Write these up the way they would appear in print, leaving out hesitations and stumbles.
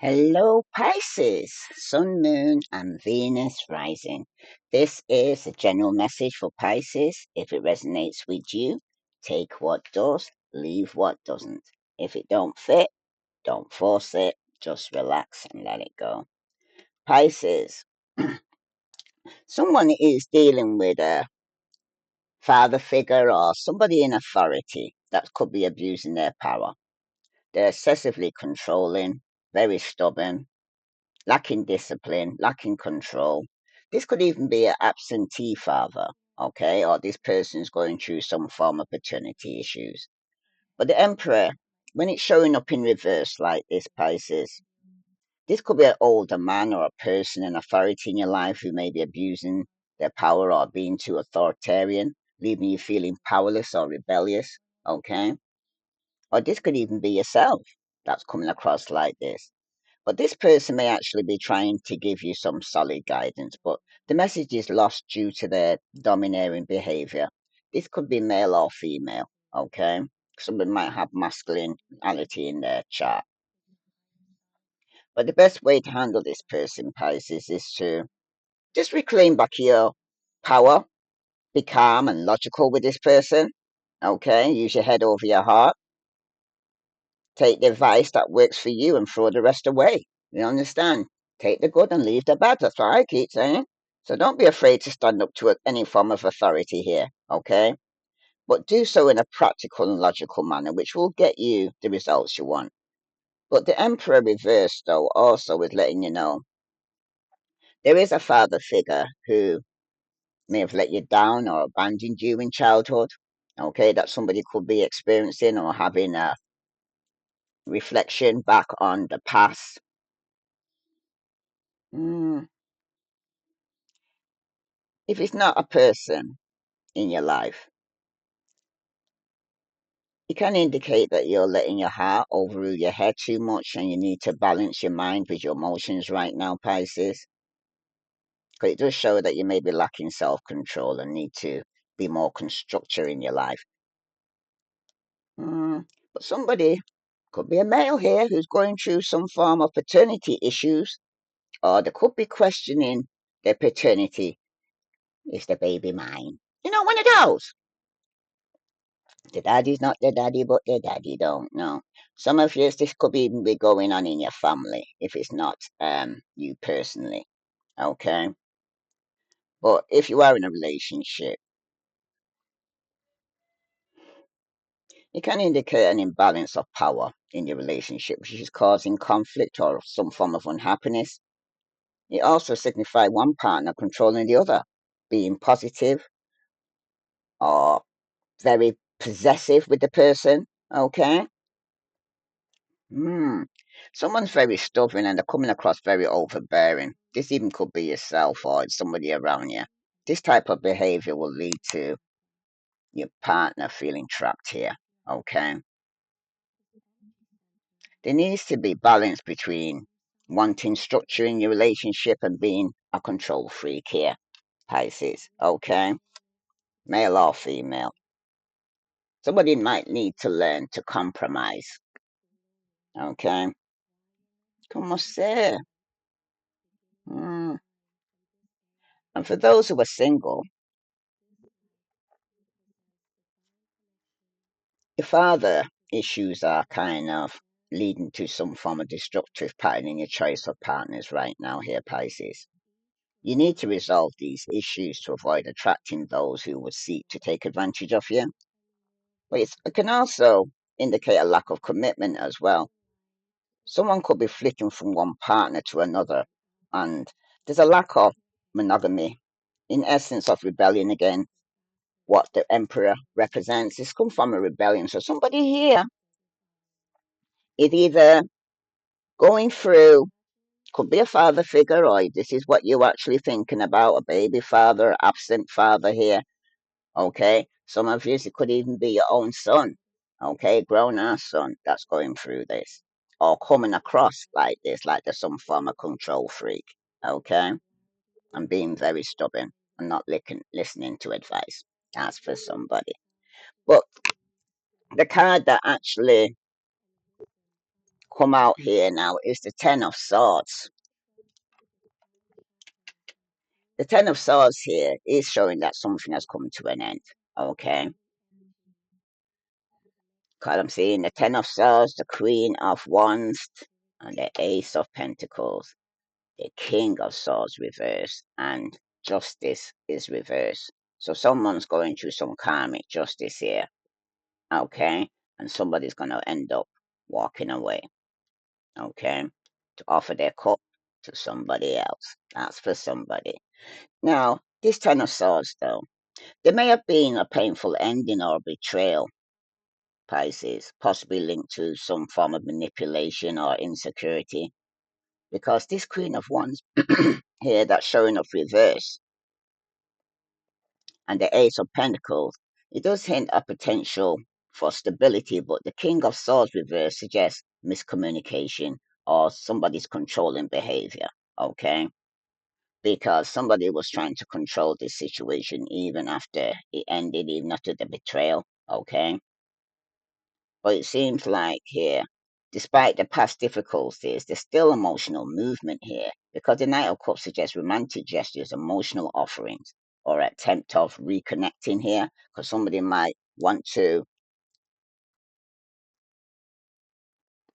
Hello, Pisces, Sun, Moon, and Venus rising. This is a general message for Pisces. If it resonates with you, take what does, leave what doesn't. If it don't fit, don't force it. Just relax and let it go. Pisces, someone is dealing with a father figure or somebody in authority that could be abusing their power. They're excessively controlling, very stubborn, lacking discipline, lacking control. This could even be an absentee father, okay, or this person's going through some form of paternity issues. But the Emperor, when it's showing up in reverse like this, Pisces, this could be an older man or a person in authority in your life who may be abusing their power or being too authoritarian, leaving you feeling powerless or rebellious, okay? Or this could even be yourself that's coming across like this. But this person may actually be trying to give you some solid guidance, but the message is lost due to their domineering behavior. This could be male or female, okay? Somebody might have masculinity in their chart. But the best way to handle this person, Pisces, is to just reclaim back your power, be calm and logical with this person, okay? Use your head over your heart. Take the advice that works for you and throw the rest away. You understand? Take the good and leave the bad. That's what I keep saying. So don't be afraid to stand up to any form of authority here, okay? But do so in a practical and logical manner, which will get you the results you want. But the Emperor reverse, though, also is letting you know there is a father figure who may have let you down or abandoned you in childhood, okay? That somebody could be experiencing or having a reflection back on the past. Mm, if it's not a person in your life, it can indicate that you're letting your heart overrule your head too much and you need to balance your mind with your emotions right now, Pisces. Because it does show that you may be lacking self control and need to be more constructive in your life. Mm, but somebody could be a male here who's going through some form of paternity issues, or they could be questioning their paternity. Is the baby mine? You know, one of those. The daddy's not the daddy, but the daddy don't know. Some of you, this could even be going on in your family if it's not you personally. Okay. But if you are in a relationship, it can indicate an imbalance of power in your relationship, which is causing conflict or some form of unhappiness. It also signifies one partner controlling the other, being positive or very possessive with the person. Okay. Hmm. Someone's very stubborn and they're coming across very overbearing. This even could be yourself or it's somebody around you. This type of behavior will lead to your partner feeling trapped here. Okay. There needs to be balance between wanting structure in your relationship and being a control freak here, Pisces. Okay. Male or female. Somebody might need to learn to compromise. Okay. Como ser. Mm. And for those who are single, your father issues are kind of leading to some form of destructive pattern in your choice of partners right now here, Pisces. You need to resolve these issues to avoid attracting those who would seek to take advantage of you. But it can also indicate a lack of commitment as well. Someone could be flicking from one partner to another, and there's a lack of monogamy. In essence, of rebellion again, what the Emperor represents is come from a rebellion. So somebody here is either going through, could be a father figure, or this is what you're actually thinking about, a baby father, absent father here, okay? Some of you, it could even be your own son, okay? Grown ass son that's going through this, or coming across like this, like there's some form of control freak, okay? And being very stubborn and not listening to advice. That's for somebody. But the card that actually come out here now is the Ten of Swords. The Ten of Swords here is showing that something has come to an end. Okay. Because I'm seeing the Ten of Swords, the Queen of Wands, and the Ace of Pentacles. The King of Swords reversed, and Justice is reversed. So someone's going through some karmic justice here. Okay. And somebody's going to end up walking away. Okay. To offer their cup to somebody else. That's for somebody. Now, this Ten of Swords, though, there may have been a painful ending or betrayal, Pisces, possibly linked to some form of manipulation or insecurity. Because this Queen of Wands here that's showing up reverse and the Ace of Pentacles, it does hint at potential for stability, but the King of Swords reverse suggests miscommunication or somebody's controlling behavior. Okay. Because somebody was trying to control this situation even after it ended, even after the betrayal. Okay. But it seems like here, despite the past difficulties, there's still emotional movement here because the Knight of Cups suggests romantic gestures, emotional offerings, or attempt of reconnecting here because somebody might want to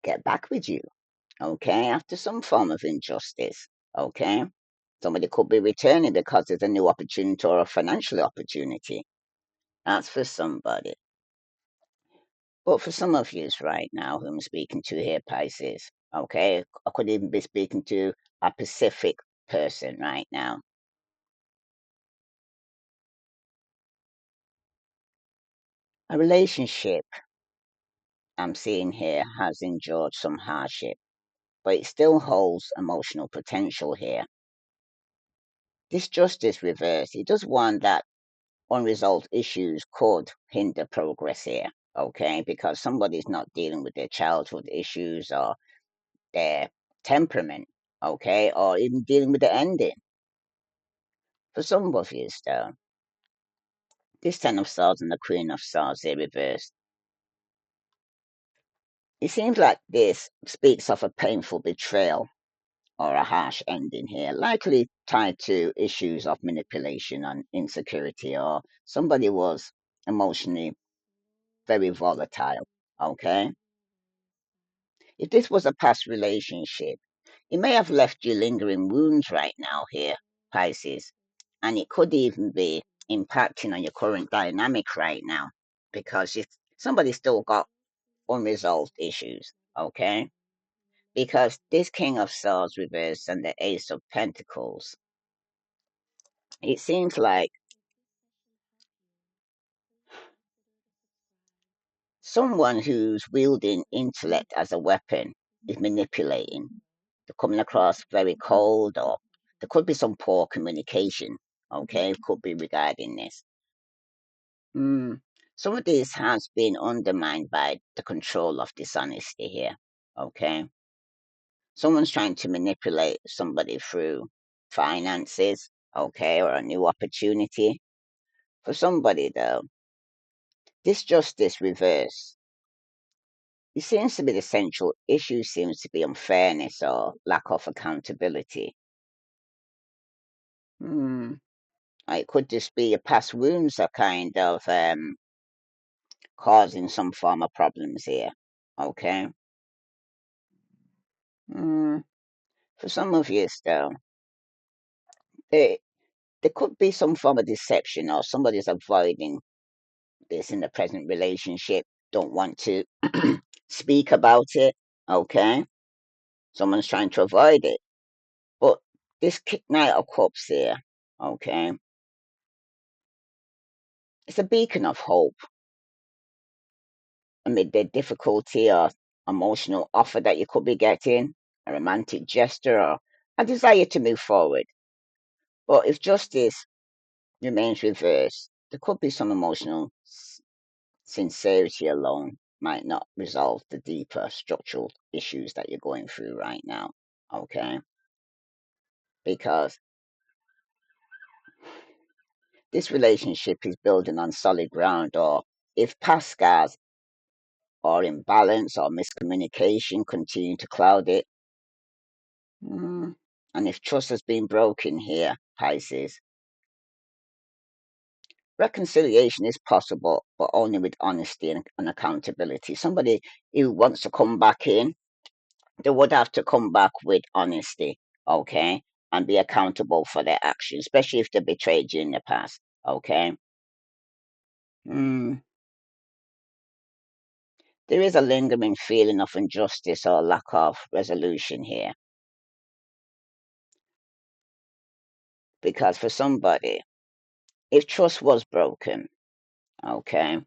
get back with you, okay, after some form of injustice, okay? Somebody could be returning because there's a new opportunity or a financial opportunity. That's for somebody. But for some of you right now who I'm speaking to here, Pisces, okay, I could even be speaking to a Pacific person right now. A relationship I'm seeing here has endured some hardship, but it still holds emotional potential here. This justice reverse, it does warn that unresolved issues could hinder progress here, okay, because somebody's not dealing with their childhood issues or their temperament, okay, or even dealing with the ending. For some of you, though, this Ten of Swords and the Queen of Swords, they reversed. It seems like this speaks of a painful betrayal or a harsh ending here, likely tied to issues of manipulation and insecurity, or somebody was emotionally very volatile. Okay. If this was a past relationship, it may have left you lingering wounds right now here, Pisces. And it could even be impacting on your current dynamic right now because somebody's still got unresolved issues. Okay. Because this King of Swords reversed and the Ace of Pentacles, it seems like someone who's wielding intellect as a weapon is manipulating. They're coming across very cold, or there could be some poor communication. Okay, could be regarding this. Some of this has been undermined by the control of dishonesty here. Okay, someone's trying to manipulate somebody through finances. Okay, or a new opportunity. For somebody though, this justice reverse, it seems to be the central issue seems to be unfairness or lack of accountability. Hmm. It could just be your past wounds are kind of causing some form of problems here. Okay. Hmm. For some of you, though, there, there could be some form of deception or somebody's avoiding this in the present relationship, don't want to speak about it. Okay. Someone's trying to avoid it. But this Knight of Cups here, okay, it's a beacon of hope amid the difficulty or emotional offer that you could be getting, a romantic gesture or a desire to move forward. But if justice remains reversed, there could be some emotional sincerity alone might not resolve the deeper structural issues that you're going through right now. Okay? Because this relationship is building on solid ground, or if past scars or imbalance or miscommunication continue to cloud it. And if trust has been broken here, Pisces, reconciliation is possible, but only with honesty and accountability. Somebody who wants to come back in, they would have to come back with honesty, okay, and be accountable for their actions, especially if they betrayed you in the past, okay. Mm, there is a lingering feeling of injustice or lack of resolution here, because for somebody, if trust was broken, okay,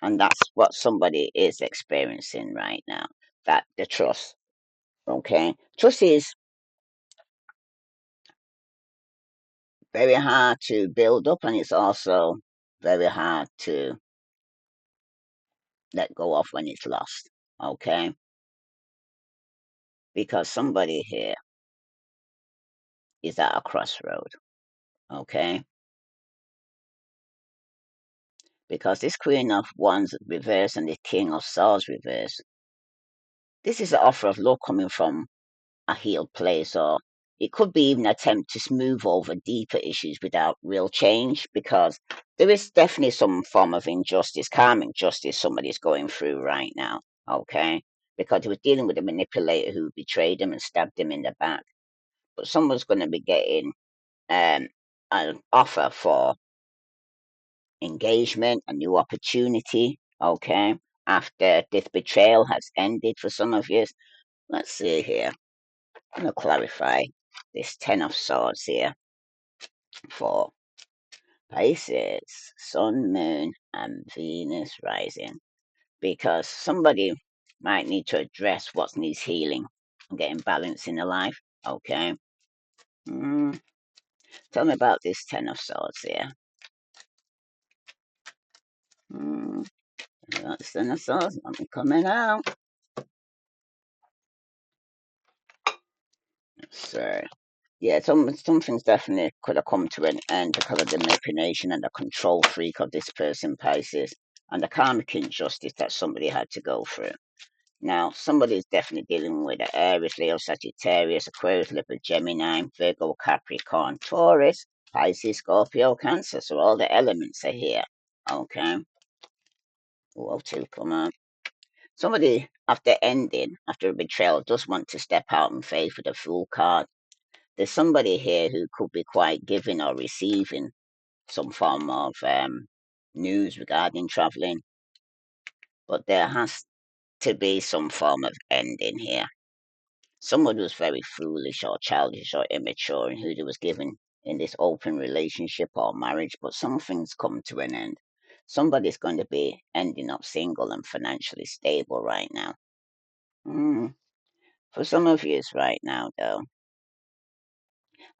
and that's what somebody is experiencing right now, that the trust, okay, trust is very hard to build up, and it's also very hard to let go of when it's lost, okay? Because somebody here is at a crossroad, okay? Because this Queen of Wands reverse and the King of Swords reverse, this is an offer of love coming from a healed place, or it could be even an attempt to smooth over deeper issues without real change, because there is definitely some form of injustice, karmic justice somebody's going through right now, okay? Because he was dealing with a manipulator who betrayed him and stabbed him in the back. But someone's going to be getting um, an offer for engagement, a new opportunity, okay? After this betrayal has ended for some of you. Let's see here. I'm going to clarify this Ten of Swords here for Pisces, Sun, Moon, and Venus rising. Because somebody might need to address what needs healing and getting balance in their life. Okay. Mm, tell me about this Ten of Swords here. Mm, that's Ten of Swords. Let me coming out. So, yeah, something's definitely could have come to an end because of the manipulation and the control freak of this person, Pisces, and the karmic injustice that somebody had to go through. Now, somebody's definitely dealing with the Aries, Leo, Sagittarius, Aquarius, Libra, Gemini, Virgo, Capricorn, Taurus, Pisces, Scorpio, Cancer. So all the elements are here. Okay. Oh, two, come on. Somebody, after a betrayal, does want to step out in faith with a Fool card. There's somebody here who could be quite giving or receiving some form of news regarding traveling, but there has to be some form of ending here. Someone who's very foolish or childish or immature and who they was given in this open relationship or marriage, but something's come to an end. Somebody's going to be ending up single and financially stable right now. Mm. For some of you right now, though,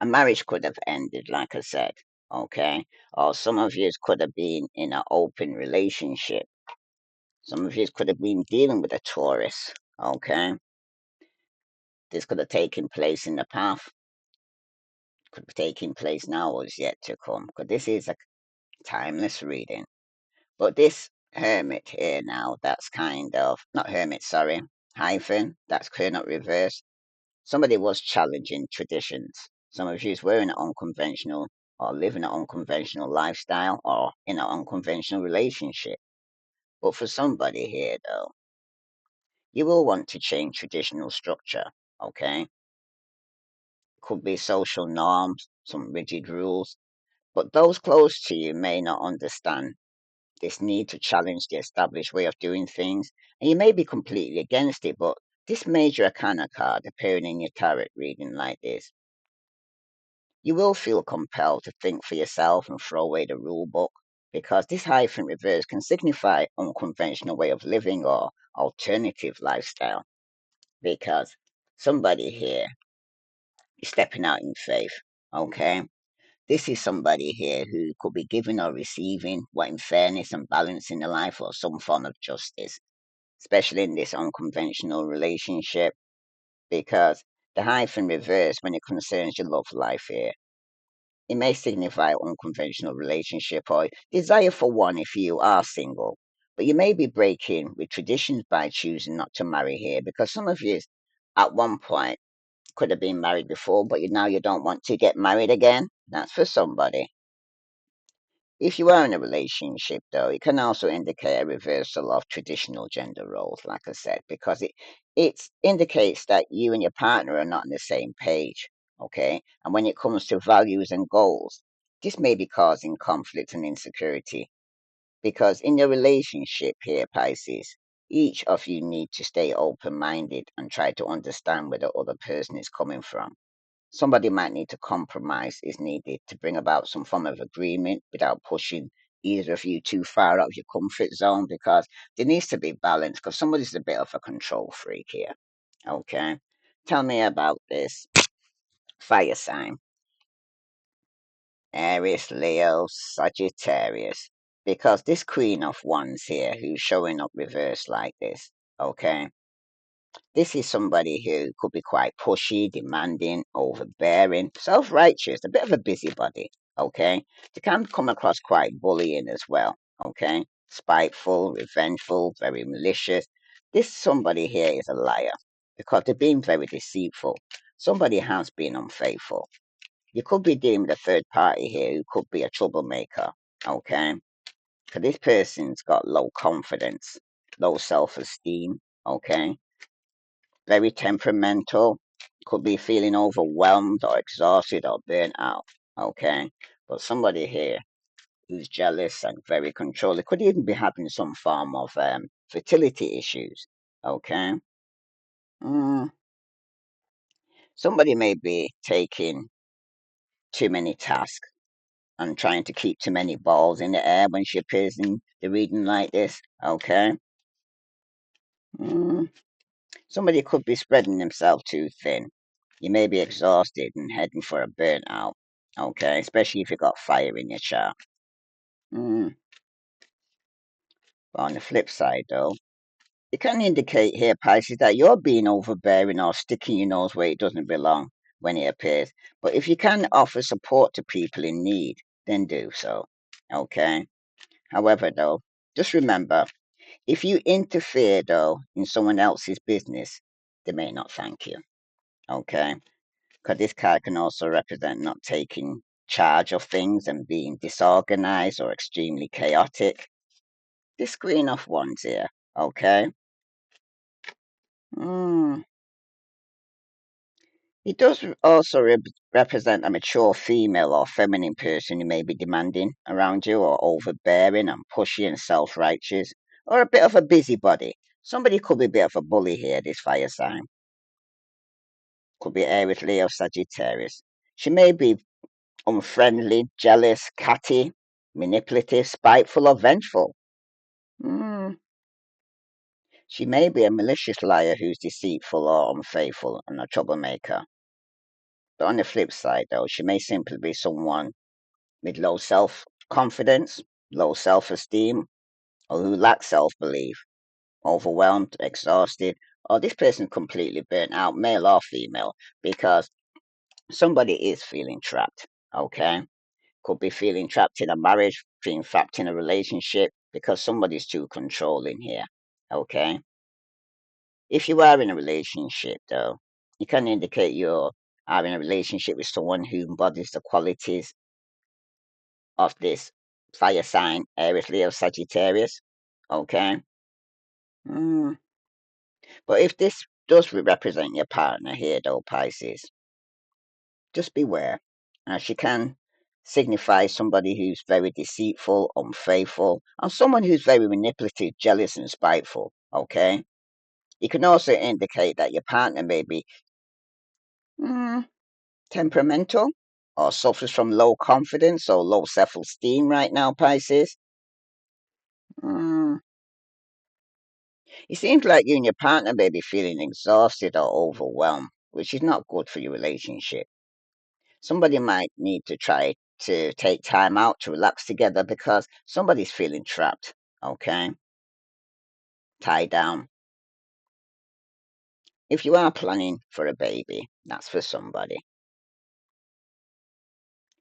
a marriage could have ended, like I said, okay? Or some of you could have been in an open relationship. Some of you could have been dealing with a Taurus, okay? This could have taken place in the past, could be taking place now, or is yet to come. Because this is a timeless reading. But this hermit here now, that's kind of, not hermit, sorry, hyphen, that's clear not reverse. Somebody was challenging traditions. Some of you were in an unconventional or living an unconventional lifestyle or in an unconventional relationship. But for somebody here, though, you will want to change traditional structure, okay? Could be social norms, some rigid rules, but those close to you may not understand this need to challenge the established way of doing things, and you may be completely against it, but this major arcana card appearing in your tarot reading like this, you will feel compelled to think for yourself and throw away the rule book, because this hyphen reverse can signify unconventional way of living or alternative lifestyle, because somebody here is stepping out in faith, okay? This is somebody here who could be giving or receiving what in fairness and balance in the life or some form of justice, especially in this unconventional relationship, because the hyphen reverse when it concerns your love life here, it may signify unconventional relationship or desire for one if you are single. But you may be breaking with traditions by choosing not to marry here because some of you at one point could have been married before, but now you don't want to get married again. That's for somebody. If you are in a relationship, though, it can also indicate a reversal of traditional gender roles, like I said, because it indicates that you and your partner are not on the same page. Okay, and when it comes to values and goals, this may be causing conflict and insecurity because in your relationship here, Pisces, each of you need to stay open-minded and try to understand where the other person is coming from. Somebody might need to compromise is needed to bring about some form of agreement without pushing either of you too far out of your comfort zone because there needs to be balance because somebody's a bit of a control freak here. Okay. Tell me about this fire sign. Aries, Leo, Sagittarius. Because this Queen of Wands here who's showing up reversed like this, okay? This is somebody who could be quite pushy, demanding, overbearing, self righteous, a bit of a busybody, okay? They can come across quite bullying as well, okay? Spiteful, revengeful, very malicious. This somebody here is a liar because they're being very deceitful. Somebody has been unfaithful. You could be dealing with a third party here who could be a troublemaker, okay? Because this person's got low confidence, low self esteem, okay? Very temperamental, could be feeling overwhelmed or exhausted or burnt out, okay? But somebody here who's jealous and very controlling could even be having some form of fertility issues, okay? Mm, somebody may be taking too many tasks and trying to keep too many balls in the air when she appears in the reading like this, okay? Mm, somebody could be spreading themselves too thin. You may be exhausted and heading for a burnout, okay? Especially if you've got fire in your chart. Mm. But on the flip side, though, it can indicate here, Pisces, that you're being overbearing or sticking your nose where it doesn't belong when it appears. But if you can offer support to people in need, then do so, okay? However, though, just remember, if you interfere, though, in someone else's business, they may not thank you, okay? Because this card can also represent not taking charge of things and being disorganized or extremely chaotic. This Queen of Wands here, okay? Mm. It does also represent a mature female or feminine person who may be demanding around you or overbearing and pushy and self-righteous or a bit of a busybody. Somebody could be a bit of a bully here, this fire sign. Could be Aries, Leo, Sagittarius. She may be unfriendly, jealous, catty, manipulative, spiteful, or vengeful. Mm. She may be a malicious liar who's deceitful or unfaithful and a troublemaker. But on the flip side, though, she may simply be someone with low self confidence, low self esteem, or who lacks self belief, overwhelmed, exhausted, or this person completely burnt out, male or female, because somebody is feeling trapped. Okay? Could be feeling trapped in a marriage, feeling trapped in a relationship because somebody's too controlling here. Okay? If you are in a relationship, though, you can indicate you are in a relationship with someone who embodies the qualities of this fire sign, Aries, Leo, Sagittarius. Okay? Mm. But if this does represent your partner here, though, Pisces, just beware, as she can signify somebody who's very deceitful, unfaithful, and someone who's very manipulative, jealous, and spiteful. Okay? It can also indicate that your partner may be mm, temperamental or suffers from low confidence or low self esteem right now, Pisces. Mm. It seems like you and your partner may be feeling exhausted or overwhelmed, which is not good for your relationship. Somebody might need to try to take time out to relax together because somebody's feeling trapped, okay? Tied down. If you are planning for a baby, that's for somebody.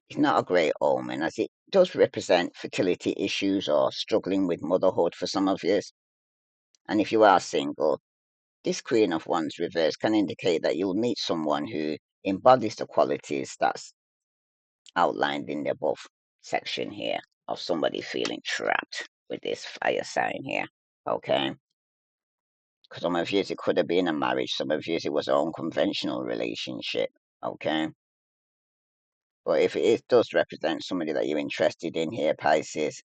It's not a great omen, as it does represent fertility issues or struggling with motherhood for some of you. And if you are single, this Queen of Wands reverse can indicate that you'll meet someone who embodies the qualities that's outlined in the above section here of somebody feeling trapped with this fire sign here. Okay. Because some of you it could have been a marriage, some of you it was an unconventional relationship. Okay. But if it does represent somebody that you're interested in here, Pisces,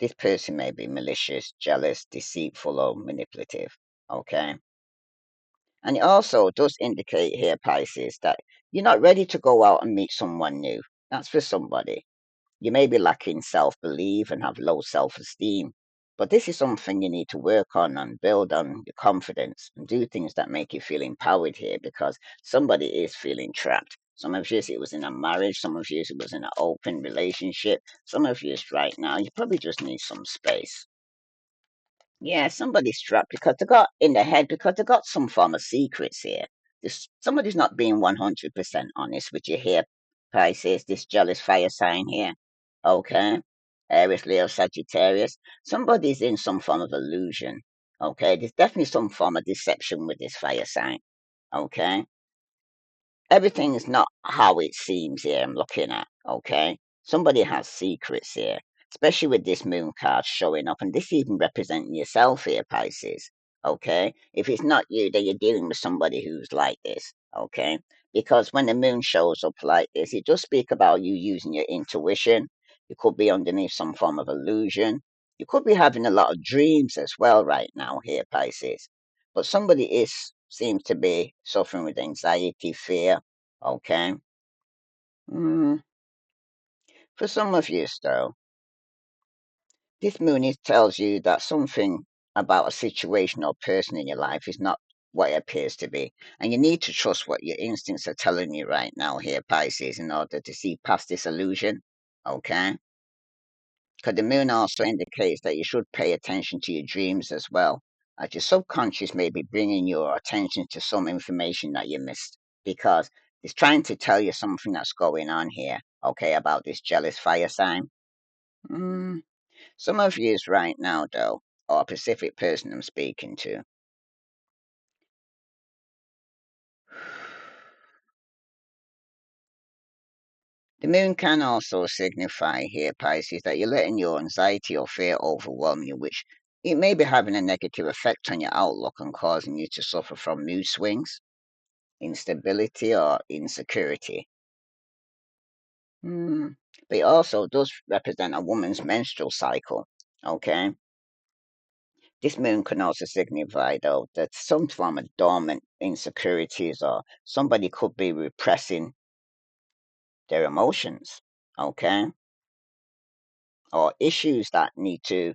this person may be malicious, jealous, deceitful, or manipulative. Okay. And it also does indicate here, Pisces, that you're not ready to go out and meet someone new. That's for somebody. You may be lacking self belief and have low self esteem, but this is something you need to work on and build on your confidence and do things that make you feel empowered here because somebody is feeling trapped. Some of you, it was in a marriage, some of you, it was in an open relationship, some of you, right now, you probably just need some space. Yeah, somebody's trapped because they got in the head because they got some form of secrets here. Somebody's not being 100% honest with you here, Pisces, this jealous fire sign here. Okay. Aries, Leo, Sagittarius. Somebody's in some form of illusion. Okay. There's definitely some form of deception with this fire sign. Okay. Everything is not how it seems here I'm looking at, okay? Somebody has secrets here, especially with this moon card showing up, and this even representing yourself here, Pisces, okay? If it's not you, then you're dealing with somebody who's like this, okay? Because when the moon shows up like this, it does speak about you using your intuition. You could be underneath some form of illusion. You could be having a lot of dreams as well right now here, Pisces. But somebody is seems to be suffering with anxiety, fear. Okay. Mm, for some of you, though, this moon is tells you that something about a situation or person in your life is not what it appears to be. And you need to trust what your instincts are telling you right now here, Pisces, in order to see past this illusion. Okay. Because the moon also indicates that you should pay attention to your dreams as well, as your subconscious may be bringing your attention to some information that you missed, because it's trying to tell you something that's going on here, okay, about this jealous fire sign. Mm, some of you right now, though, or a specific person I'm speaking to, the moon can also signify here, Pisces, that you're letting your anxiety or fear overwhelm you, which it may be having a negative effect on your outlook and causing you to suffer from mood swings, instability, or insecurity. But it also does represent a woman's menstrual cycle. Okay. This moon can also signify, though, that some form of dormant insecurities or somebody could be repressing their emotions. Okay. Or issues that need to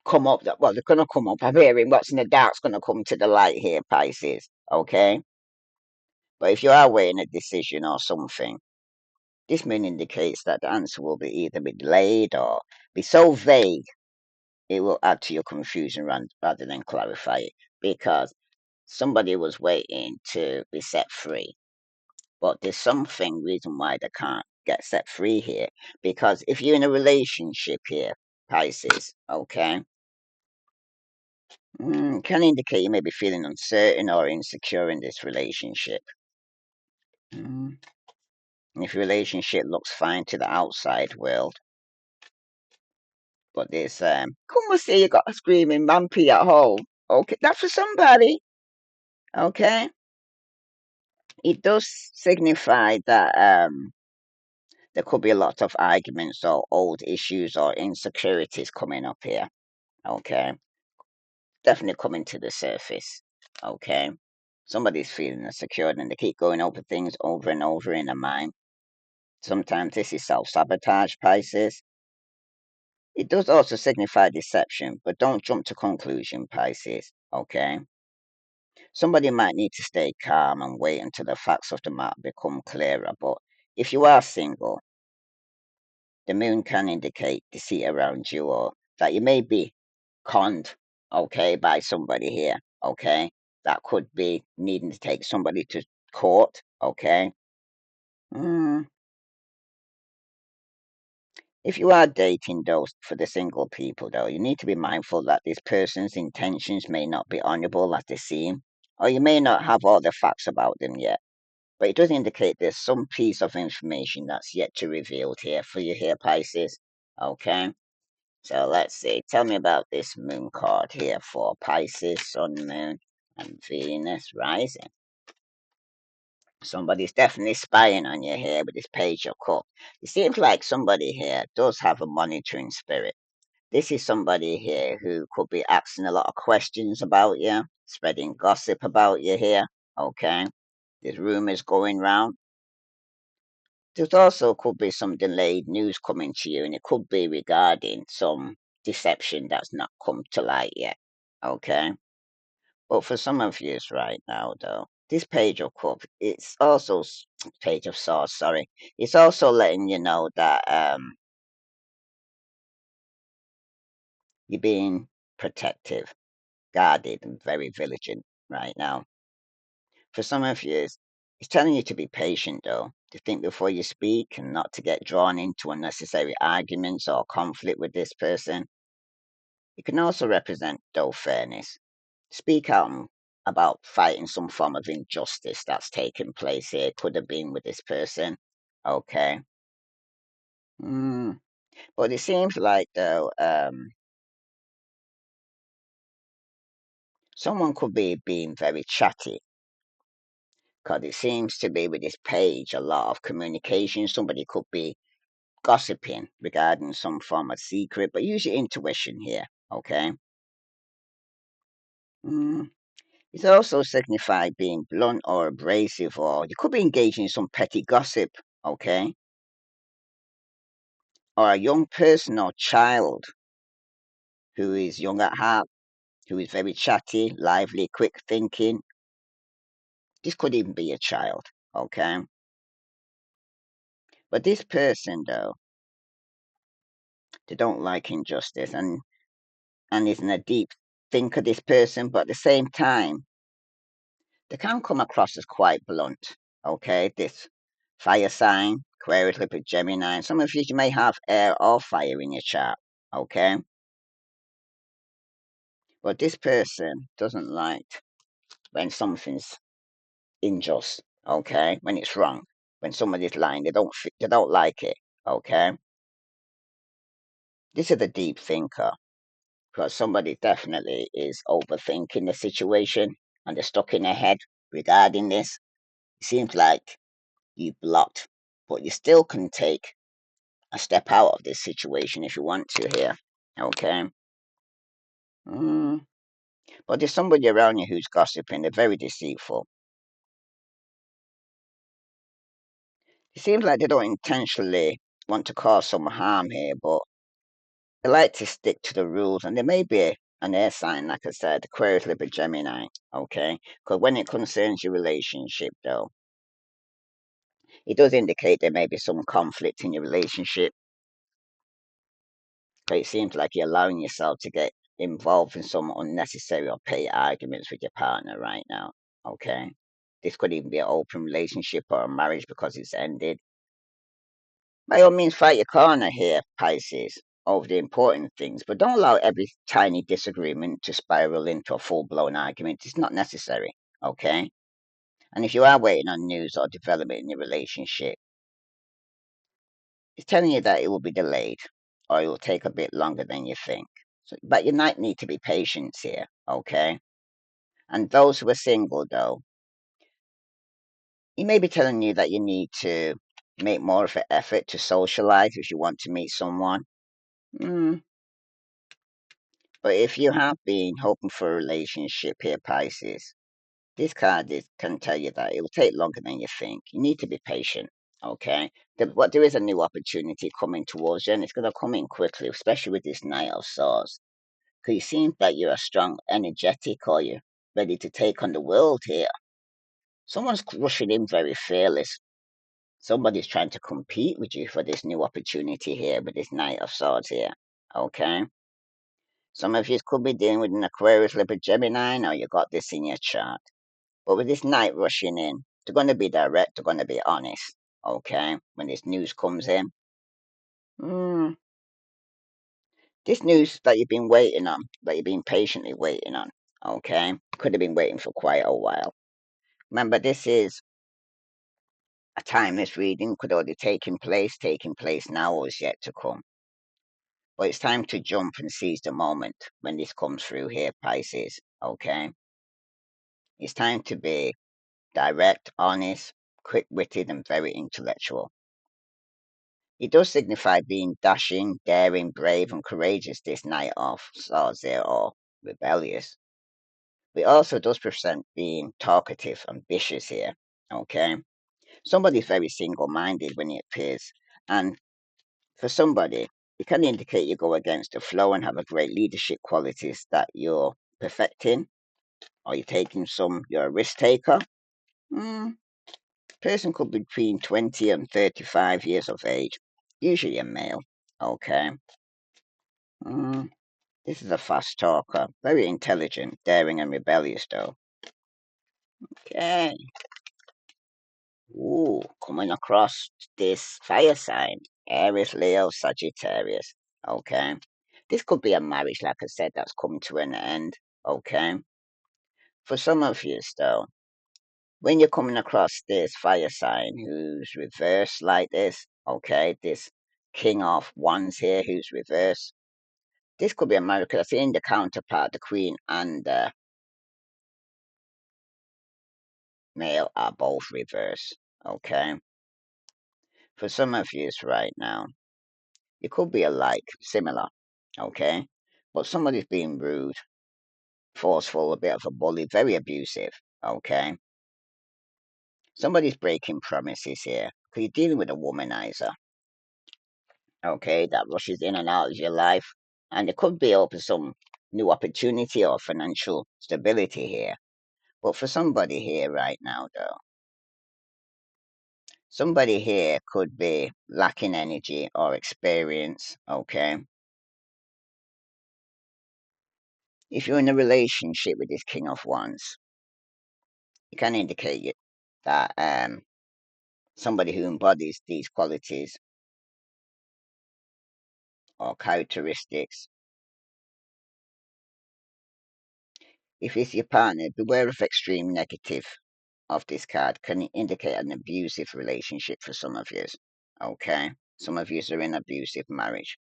come up that well they're gonna come up. I'm hearing what's in the dark's gonna come to the light here, Pisces. Okay. But if you are weighing a decision or something, this moon indicates that the answer will be either be delayed or be so vague it will add to your confusion rather than clarify it. Because somebody was waiting to be set free, but there's something reason why they can't get set free here. Because if you're in a relationship here, Pisces, okay, can indicate you may be feeling uncertain or insecure in this relationship. Mm, if your relationship looks fine to the outside world, but there's come and see you got a screaming vampy at home. Okay, that's for somebody. Okay, it does signify that there could be a lot of arguments or old issues or insecurities coming up here. Okay, definitely coming to the surface. Okay, somebody's feeling insecure and they keep going over things over and over in their mind. Sometimes this is self sabotage, Pisces. It does also signify deception, but don't jump to conclusion, Pisces. Okay. Somebody might need to stay calm and wait until the facts of the matter become clearer. But if you are single, the moon can indicate deceit around you or that you may be conned, okay, by somebody here, okay? That could be needing to take somebody to court, okay? Mm. If you are dating those for the single people, though, you need to be mindful that this person's intentions may not be honorable as they seem, or you may not have all the facts about them yet. But it does indicate there's some piece of information that's yet to be revealed here for you here, Pisces. Okay? So let's see. Tell me about this moon card here for Pisces, Sun, Moon, and Venus rising. Somebody's definitely spying on you here with this Page of Cups. It seems like somebody here does have a monitoring spirit. This is somebody here who could be asking a lot of questions about you, spreading gossip about you here. Okay? There's rumors going round. There's also could be some delayed news coming to you, and it could be regarding some deception that's not come to light yet. Okay? But for some of you right now, though, this Page of Cups, it's also Page of Swords. Sorry, it's also letting you know that you're being protective, guarded, and very vigilant right now. For some of you, it's telling you to be patient, though, to think before you speak, and not to get drawn into unnecessary arguments or conflict with this person. It can also represent, though, fairness. Speak out about fighting some form of injustice that's taken place here. Could have been with this person. Okay. Mm. But it seems like, though, someone could be being very chatty, because it seems to be with this page a lot of communication. Somebody could be gossiping regarding some form of secret, but use your intuition here. Okay. Mm. It also signifies being blunt or abrasive, or you could be engaging in some petty gossip. Okay. Or a young person or child who is young at heart, who is very chatty, lively, quick thinking. This could even be a child, okay? But this person, though, they don't like injustice, and isn't a deep thinker, this person, but at the same time, they can come across as quite blunt, okay? This fire sign, Aquarius, Libra, Gemini, and some of you may have air or fire in your chart, okay? But this person doesn't like when something's unjust, okay? When it's wrong, when somebody's lying, they don't like it, okay? This is a deep thinker, because somebody definitely is overthinking the situation and they're stuck in their head regarding this. It seems like you blocked, but you still can take a step out of this situation if you want to here, okay? Mm. But there's somebody around you who's gossiping. They're very deceitful. It seems like they don't intentionally want to cause some harm here, but they like to stick to the rules, and there may be an air sign, like I said, Aquarius, Libra, Gemini, okay? Because when it concerns your relationship, though, it does indicate there may be some conflict in your relationship. But it seems like you're allowing yourself to get involved in some unnecessary or petty arguments with your partner right now, okay? This could even be an open relationship or a marriage because it's ended. By all means, fight your corner here, Pisces, over the important things, but don't allow every tiny disagreement to spiral into a full blown argument. It's not necessary, okay? And if you are waiting on news or development in your relationship, it's telling you that it will be delayed or it will take a bit longer than you think. So, but you might need to be patient here, okay? And those who are single, though, he may be telling you that you need to make more of an effort to socialize if you want to meet someone. Mm, But if you have been hoping for a relationship here, Pisces, this card can tell you that it will take longer than you think. You need to be patient, okay? But there is a new opportunity coming towards you, and it's going to come in quickly, especially with this Knight of Swords. Because it seems like you're a strong, energetic, or you're ready to take on the world here. Someone's rushing in very fearless. Somebody's trying to compete with you for this new opportunity here with this Knight of Swords here, okay? Some of you could be dealing with an Aquarius, Libra, Gemini, or you got this in your chart. But with this night rushing in, they're going to be direct, they're going to be honest, okay, when this news comes in. Mm, this news that you've been waiting on, that you've been patiently waiting on, okay? Could have been waiting for quite a while. Remember, this is a timeless reading, could already taking place now or is yet to come. But it's time to jump and seize the moment when this comes through here, Pisces, okay? It's time to be direct, honest, quick-witted, and very intellectual. It does signify being dashing, daring, brave, and courageous this night of swords there, or rebellious. It also does present being talkative, ambitious here, okay? Somebody's very single-minded when it appears, and for somebody, it can indicate you go against the flow and have a great leadership qualities that you're perfecting, or you're a risk taker. Mm, person could be between 20 and 35 years of age, usually a male, okay? Mm, this is a fast talker, very intelligent, daring, and rebellious, though. Okay. Ooh, coming across this fire sign, Aries, Leo, Sagittarius. Okay. This could be a marriage, like I said, that's come to an end. Okay. For some of you, though, when you're coming across this fire sign who's reversed like this, okay, this King of Wands here who's reversed, this could be a marriage because I see in the counterpart, the Queen and the male are both reversed. Okay. For some of you right now, it could be alike, similar, okay? But somebody's being rude, forceful, a bit of a bully, very abusive, okay? Somebody's breaking promises here. Because you're dealing with a womanizer, okay, that rushes in and out of your life. And it could be open some new opportunity or financial stability here. But for somebody here right now, though, somebody here could be lacking energy or experience, okay? If you're in a relationship with this King of Wands, it can indicate that somebody who embodies these qualities or characteristics, if it's your partner, beware of extreme negative of this card, can indicate an abusive relationship for some of you. Okay, some of you are in abusive marriage.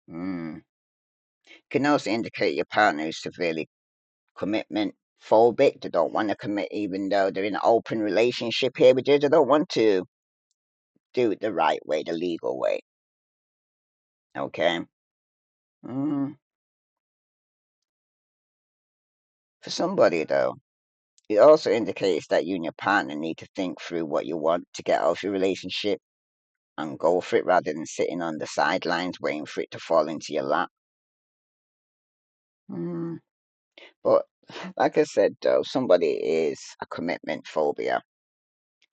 Can also indicate your partner is severely commitment phobic. They don't want to commit, even though they're in an open relationship here with you. They don't want to do it the right way, the legal way. Okay. Mm. For somebody though, it also indicates that you and your partner need to think through what you want to get out of your relationship and go for it rather than sitting on the sidelines waiting for it to fall into your lap. Mm. But like I said, though, somebody is a commitment phobia.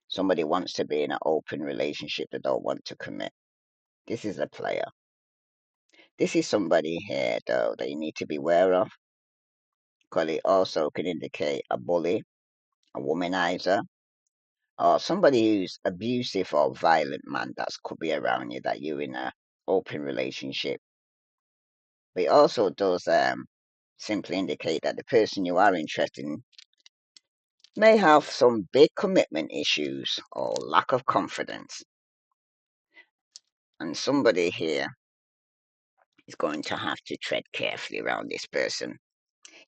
Somebody wants to be in an open relationship that don't want to commit. This is a player. This is somebody here, though, that you need to be aware of because it also can indicate a bully, a womanizer, or somebody who's abusive or violent man that could be around you that you're in a open relationship. But it also does simply indicate that the person you are interested in may have some big commitment issues or lack of confidence. And somebody here is going to have to tread carefully around this person.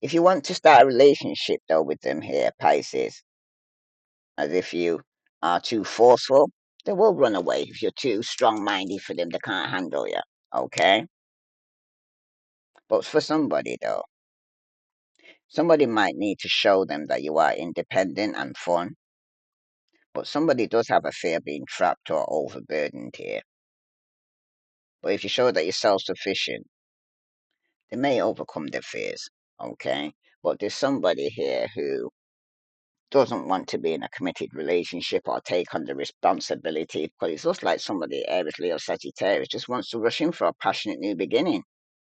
If you want to start a relationship though with them here, Pisces, as if you are too forceful, they will run away. If you're too strong minded for them, they can't handle you. Okay? But for somebody though, somebody might need to show them that you are independent and fun. But somebody does have a fear of being trapped or overburdened here. But if you show that you're self sufficient, they may overcome their fears. Okay? But there's somebody here who doesn't want to be in a committed relationship or take on the responsibility because it's just like somebody, Aries, Leo, Sagittarius, just wants to rush in for a passionate new beginning.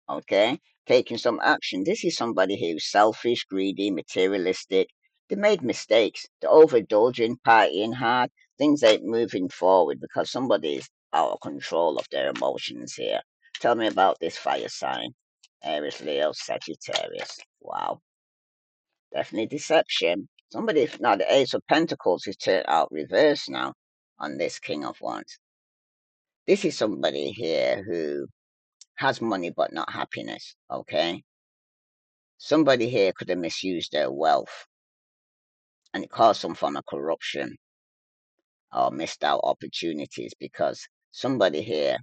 Okay? Taking some action. This is somebody who's selfish, greedy, materialistic. They made mistakes. They're overindulging, partying hard. Things ain't moving forward because somebody's out of control of their emotions here. Tell me about this fire sign. Aries, Leo, Sagittarius. Wow. Definitely deception. Somebody, now the Ace of Pentacles is turned out reverse now on this King of Wands. This is somebody here who has money but not happiness, okay? Somebody here could have misused their wealth and it caused some form of corruption or missed out opportunities because somebody here,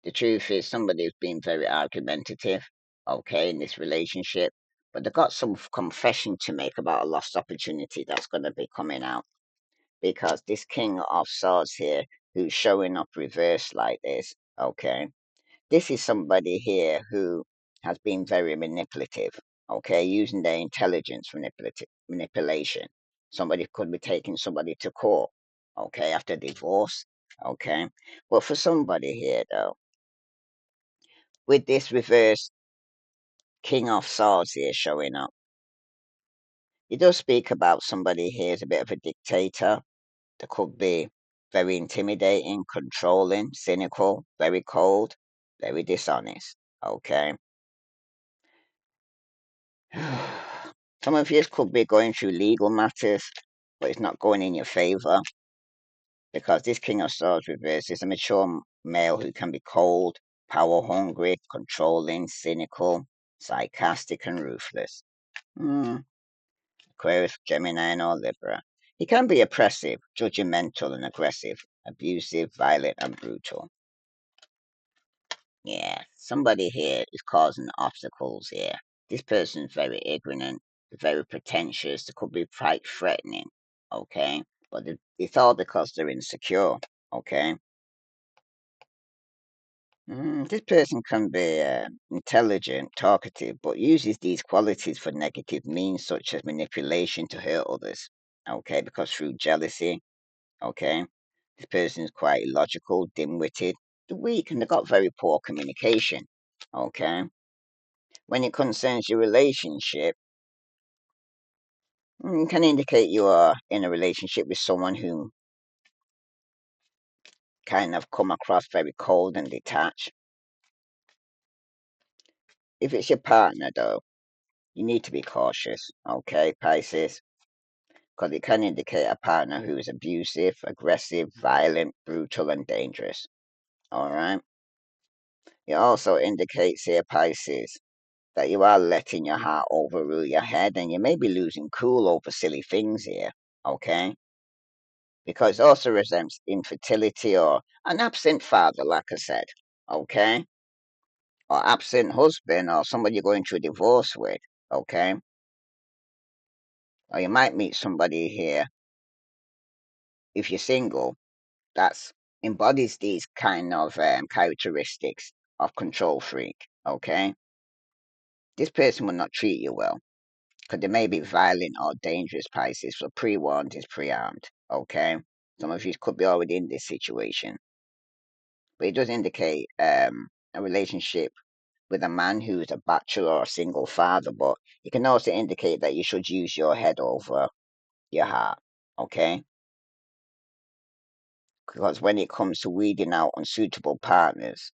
the truth is somebody who's been very argumentative, okay, in this relationship, but they've got some confession to make about a lost opportunity that's going to be coming out because this King of Swords here who's showing up reversed like this, okay, this is somebody here who has been very manipulative, okay, using their intelligence manipulation. Somebody could be taking somebody to court, okay, after divorce, okay. But for somebody here, though, with this reverse King of Swords here showing up, it does speak about somebody here as a bit of a dictator. That could be very intimidating, controlling, cynical, very cold, very dishonest, okay. Some of you could be going through legal matters, but it's not going in your favor because this King of Swords reverse is a mature male who can be cold, power hungry, controlling, cynical, sarcastic, and ruthless. Hmm. Aquarius, Gemini, and or Libra. He can be oppressive, judgmental, and aggressive, abusive, violent, and brutal. Yeah, somebody here is causing obstacles here. This person's very ignorant, very pretentious, they could be quite threatening, okay? But it's all because they're insecure, okay? This person can be intelligent, talkative, but uses these qualities for negative means, such as manipulation to hurt others, okay? Because through jealousy, okay? This person is quite illogical, dim-witted, they're weak, and they've got very poor communication, okay? When it concerns your relationship, can indicate you are in a relationship with someone who kind of come across very cold and detached. If it's your partner, though, you need to be cautious, okay, Pisces? Because it can indicate a partner who is abusive, aggressive, violent, brutal, and dangerous, all right? It also indicates here, Pisces, that you are letting your heart overrule your head and you may be losing cool over silly things here, okay? Because it also represents infertility or an absent father, like I said, okay? Or absent husband or somebody you're going through a divorce with, okay? Or you might meet somebody here, if you're single, that's embodies these kind of characteristics of control freak, okay? This person will not treat you well because they may be violent or dangerous, Pisces. So pre-warned is pre-armed, okay? Some of you could be already in this situation, but it does indicate a relationship with a man who is a bachelor or a single father, but it can also indicate that you should use your head over your heart, okay? Because when it comes to weeding out unsuitable partners,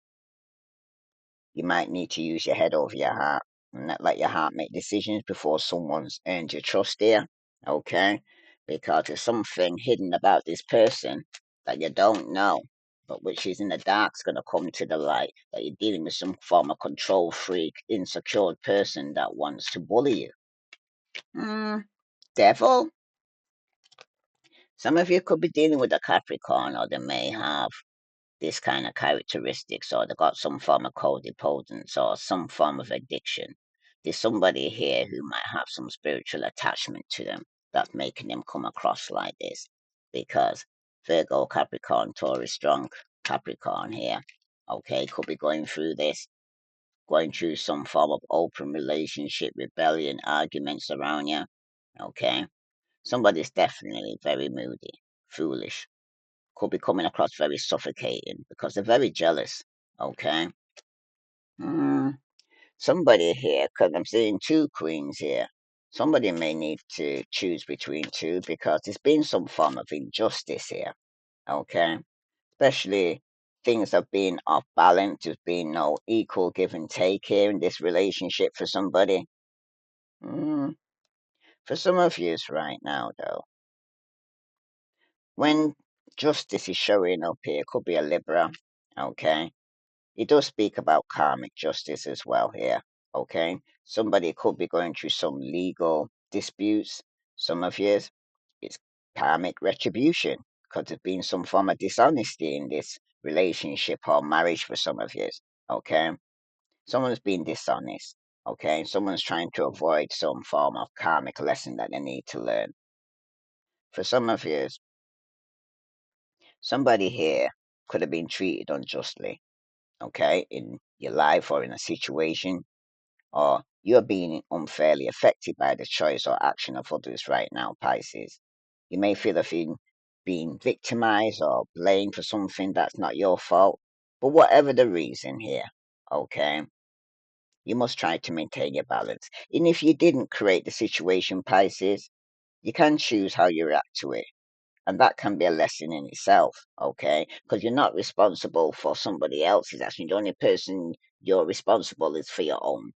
you might need to use your head over your heart and not let your heart make decisions before someone's earned your trust there, okay? Because there's something hidden about this person that you don't know, but which is in the dark is going to come to the light, that you're dealing with some form of control freak, insecure person that wants to bully you. Devil? Some of you could be dealing with a Capricorn, or they may have this kind of characteristics, or they got some form of codependence or some form of addiction. There's somebody here who might have some spiritual attachment to them that's making them come across like this. Because Virgo, Capricorn, Taurus, strong Capricorn here, okay, could be going through this, going through some form of open relationship, rebellion, arguments around you, okay. Somebody's definitely very moody, foolish, could be coming across very suffocating because they're very jealous. Okay. Mm, somebody here, because I'm seeing two queens here. Somebody may need to choose between two because there's been some form of injustice here. Okay. Especially things have been off balance. There's been no equal give and take here in this relationship for somebody. Mm, for some of you right now, though, when justice is showing up here, could be a Libra, okay? It does speak about karmic justice as well here, okay? Somebody could be going through some legal disputes. Some of you, it's karmic retribution because there's been some form of dishonesty in this relationship or marriage for some of you, okay? Someone's being dishonest, okay? Someone's trying to avoid some form of karmic lesson that they need to learn. For some of you, somebody here could have been treated unjustly, okay, in your life or in a situation, or you're being unfairly affected by the choice or action of others right now, Pisces. You may feel as if being victimized or blamed for something that's not your fault, but whatever the reason here, okay, you must try to maintain your balance. And if you didn't create the situation, Pisces, you can choose how you react to it. And that can be a lesson in itself, okay? Because you're not responsible for somebody else's action. The only person you're responsible is for your own.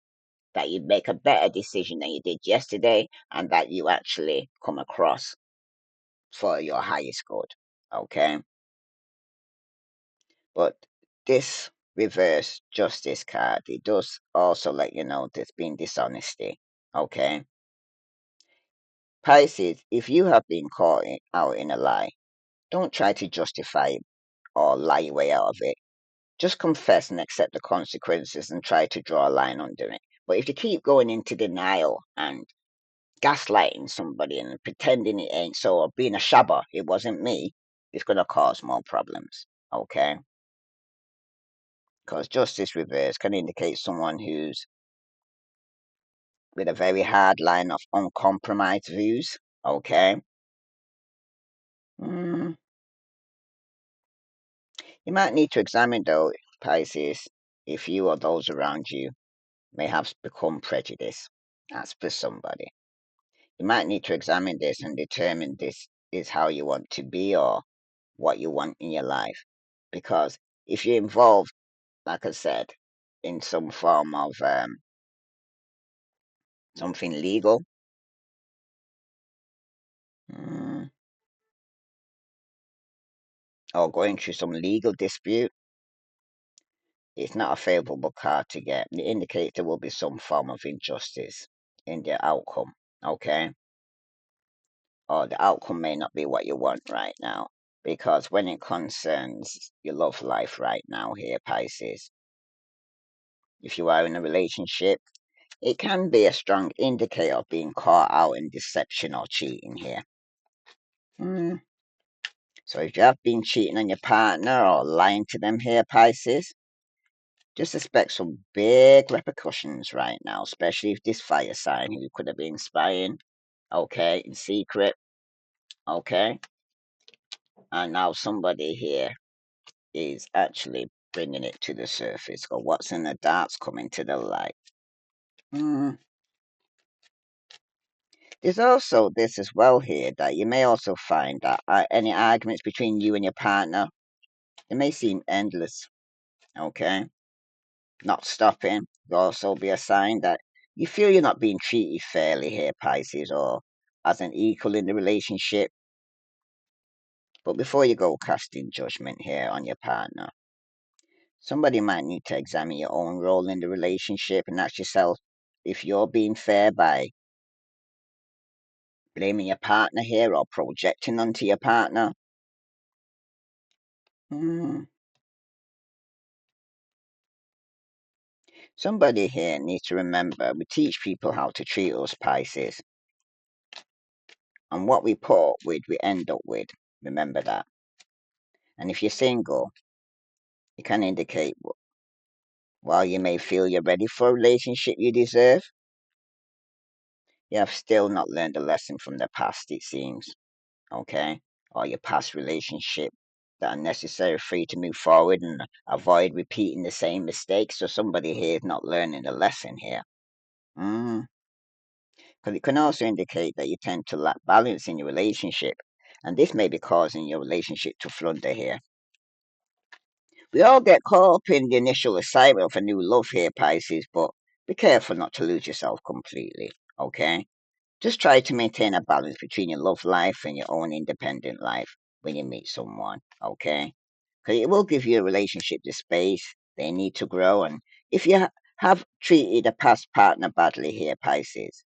That you make a better decision than you did yesterday and that you actually come across for your highest good, okay? But this reverse justice card, it does also let you know there's been dishonesty, okay? Pisces, if you have been caught out in a lie, don't try to justify it or lie your way out of it. Just confess and accept the consequences and try to draw a line under it. But if you keep going into denial and gaslighting somebody and pretending it ain't so or being a shabba, it wasn't me, it's going to cause more problems. Okay? Because justice reverse can indicate someone who's with a very hard line of uncompromised views. Okay? Mm, you might need to examine, though, Pisces, if you or those around you may have become prejudiced. That's for somebody. You might need to examine this and determine this is how you want to be or what you want in your life. Because if you're involved, like I said, in some form of something legal, mm, or going through some legal dispute, it's not a favorable card to get. It indicates there will be some form of injustice in the outcome, okay? Or the outcome may not be what you want right now. Because when it concerns your love life right now here, Pisces, if you are in a relationship, it can be a strong indicator of being caught out in deception or cheating here. Mm. So if you have been cheating on your partner or lying to them here, Pisces, just expect some big repercussions right now, especially if this fire sign who you could have been spying, okay, in secret, okay, and now somebody here is actually bringing it to the surface, or what's in the dark's coming to the light. Mm. There's also this as well here that you may also find that any arguments between you and your partner, it may seem endless, okay? Not stopping will also be a sign that you feel you're not being treated fairly here, Pisces, or as an equal in the relationship. But before you go casting judgment here on your partner, somebody might need to examine your own role in the relationship and ask yourself if you're being fair by blaming your partner here or projecting onto your partner. Hmm. Somebody here needs to remember we teach people how to treat us, Pisces, and what we put up with, we end up with. Remember that. And if you're single, it can indicate while you may feel you're ready for a relationship you deserve, you have still not learned a lesson from the past, it seems, okay? Or your past relationship that are necessary for you to move forward and avoid repeating the same mistakes. So somebody here is not learning the lesson here. Mm. Because it can also indicate that you tend to lack balance in your relationship, and this may be causing your relationship to flounder here. We all get caught up in the initial excitement of a new love here, Pisces, but be careful not to lose yourself completely, okay? Just try to maintain a balance between your love life and your own independent life when you meet someone, okay? Because it will give your relationship the space they need to grow. And if you have treated a past partner badly here, Pisces,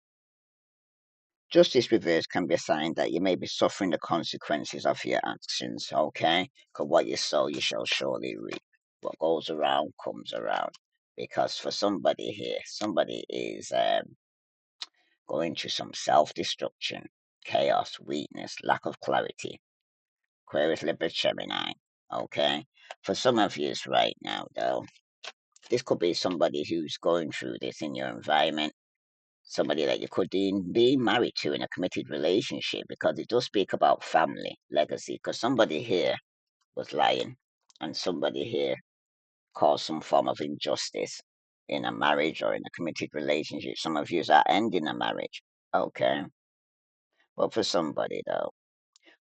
justice reverse can be a sign that you may be suffering the consequences of your actions, okay? Because what you sow, you shall surely reap. What goes around comes around. Because for somebody here, somebody is going through some self destruction, chaos, weakness, lack of clarity. Aquarius, Libra, Gemini, okay? For some of you right now, though, this could be somebody who's going through this in your environment, somebody that you could be married to in a committed relationship, because it does speak about family legacy. Because somebody here was lying, and somebody here caused some form of injustice in a marriage or in a committed relationship. Some of you are ending a marriage, okay? But for somebody though,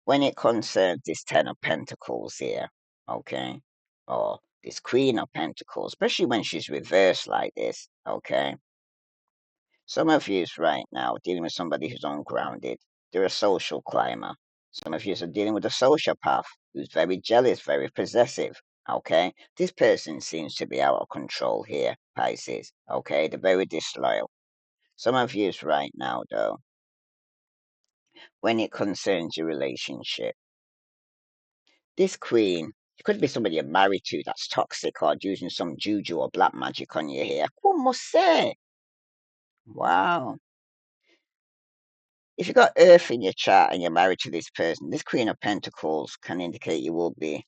when it concerns this Ten of Pentacles here, okay, or this Queen of Pentacles, especially when she's reversed like this, okay, some of you right now dealing with somebody who's ungrounded. They're a social climber. Some of you are dealing with a sociopath who's very jealous, very possessive. Okay, this person seems to be out of control here, Pisces. Okay, they're very disloyal. Some of you right now, though, when it concerns your relationship, this queen, it could be somebody you're married to that's toxic or using some juju or black magic on you here. One must say, wow. If you've got Earth in your chart and you're married to this person, this Queen of Pentacles can indicate you will be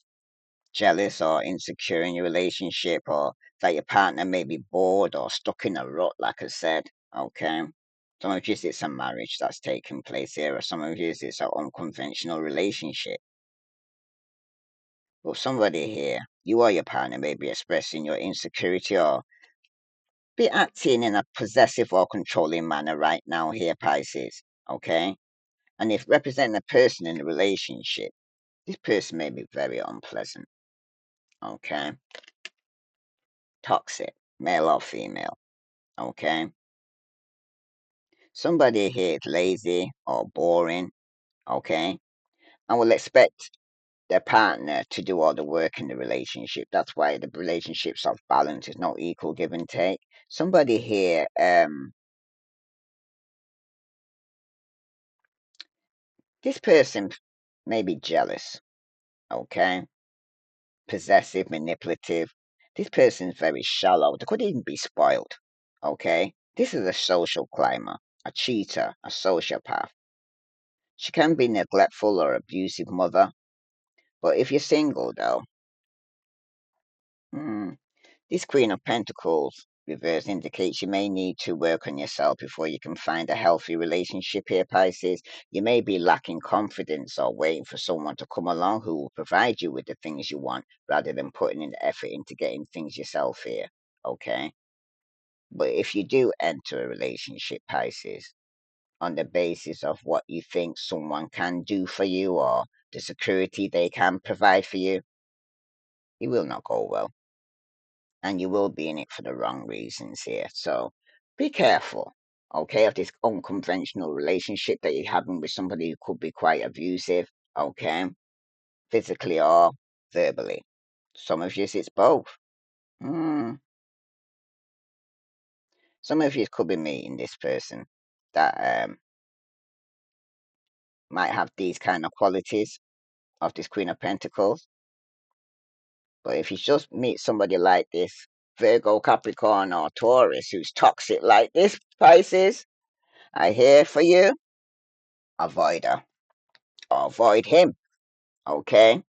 jealous or insecure in your relationship, or that your partner may be bored or stuck in a rut, like I said. Okay. Some of you, it's a marriage that's taking place here, or some of you, it's an unconventional relationship. But somebody here, you or your partner may be expressing your insecurity or be acting in a possessive or controlling manner right now here, Pisces. Okay. And if representing a person in a relationship, this person may be very unpleasant, okay? Toxic, male or female, okay? Somebody here is lazy or boring, okay? And will expect their partner to do all the work in the relationship. That's why the relationship's off balance, is not equal give and take. Somebody here, this person may be jealous, okay? Possessive, manipulative. This person's very shallow. They could even be spoiled. Okay? This is a social climber, a cheater, a sociopath. She can be neglectful or abusive mother. But if you're single though, hmm, this Queen of Pentacles reverse indicates you may need to work on yourself before you can find a healthy relationship here, Pisces. You may be lacking confidence or waiting for someone to come along who will provide you with the things you want rather than putting in the effort into getting things yourself here. Okay? But if you do enter a relationship, Pisces, on the basis of what you think someone can do for you or the security they can provide for you, it will not go well, and you will be in it for the wrong reasons here. So be careful, okay, of this unconventional relationship that you're having with somebody who could be quite abusive, okay, physically or verbally. Some of you, it's both. Mm. Some of you could be meeting this person that might have these kind of qualities of this Queen of Pentacles. But if you just meet somebody like this, Virgo, Capricorn, or Taurus, who's toxic like this, Pisces, I hear for you, avoid her or avoid him, okay?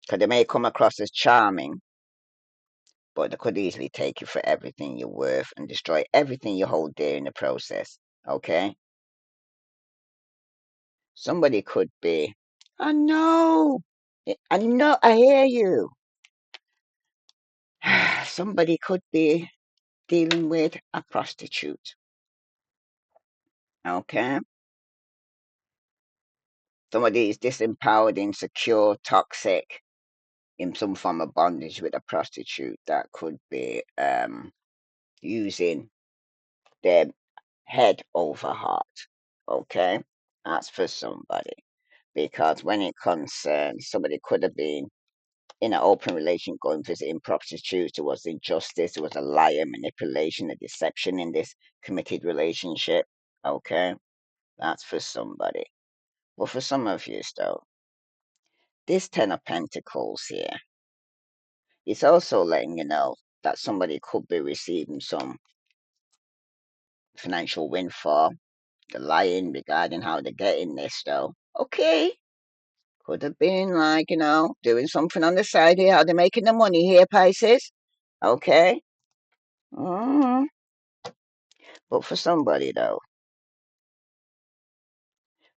Because they may come across as charming, but they could easily take you for everything you're worth and destroy everything you hold dear in the process, okay? Somebody could be, I know, I know, I hear you. Somebody could be dealing with a prostitute, okay? Somebody is disempowered, insecure, toxic, in some form of bondage with a prostitute that could be using their head over heart. Okay, that's for somebody, because when it concerns somebody could have been in an open relation going visiting prostitutes, there was injustice, there was a lie, a manipulation, a deception in this committed relationship. Okay, that's for somebody. Well, for some of you, though, this Ten of Pentacles here, it's also letting you know that somebody could be receiving some financial windfall. The lying regarding how they're getting this, though. Okay, could have been like, doing something on the side here, how they're making the money here, Pisces. Okay. Mm. But for somebody, though,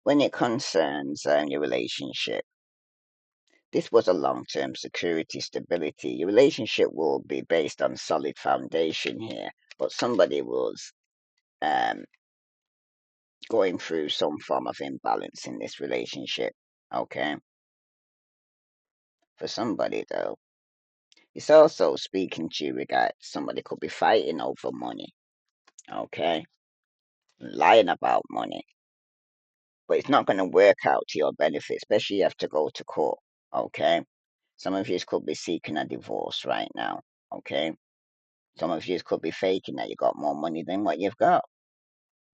when it concerns your relationship, this was a long term security, stability. Your relationship will be based on solid foundation here, but somebody was um, going through some form of imbalance in this relationship. Okay. For somebody, though, it's also speaking to you regard somebody could be fighting over money. Okay. Lying about money. But it's not going to work out to your benefit, especially you have to go to court. Okay. Some of you could be seeking a divorce right now. Okay. Some of you could be faking that you got more money than what you've got.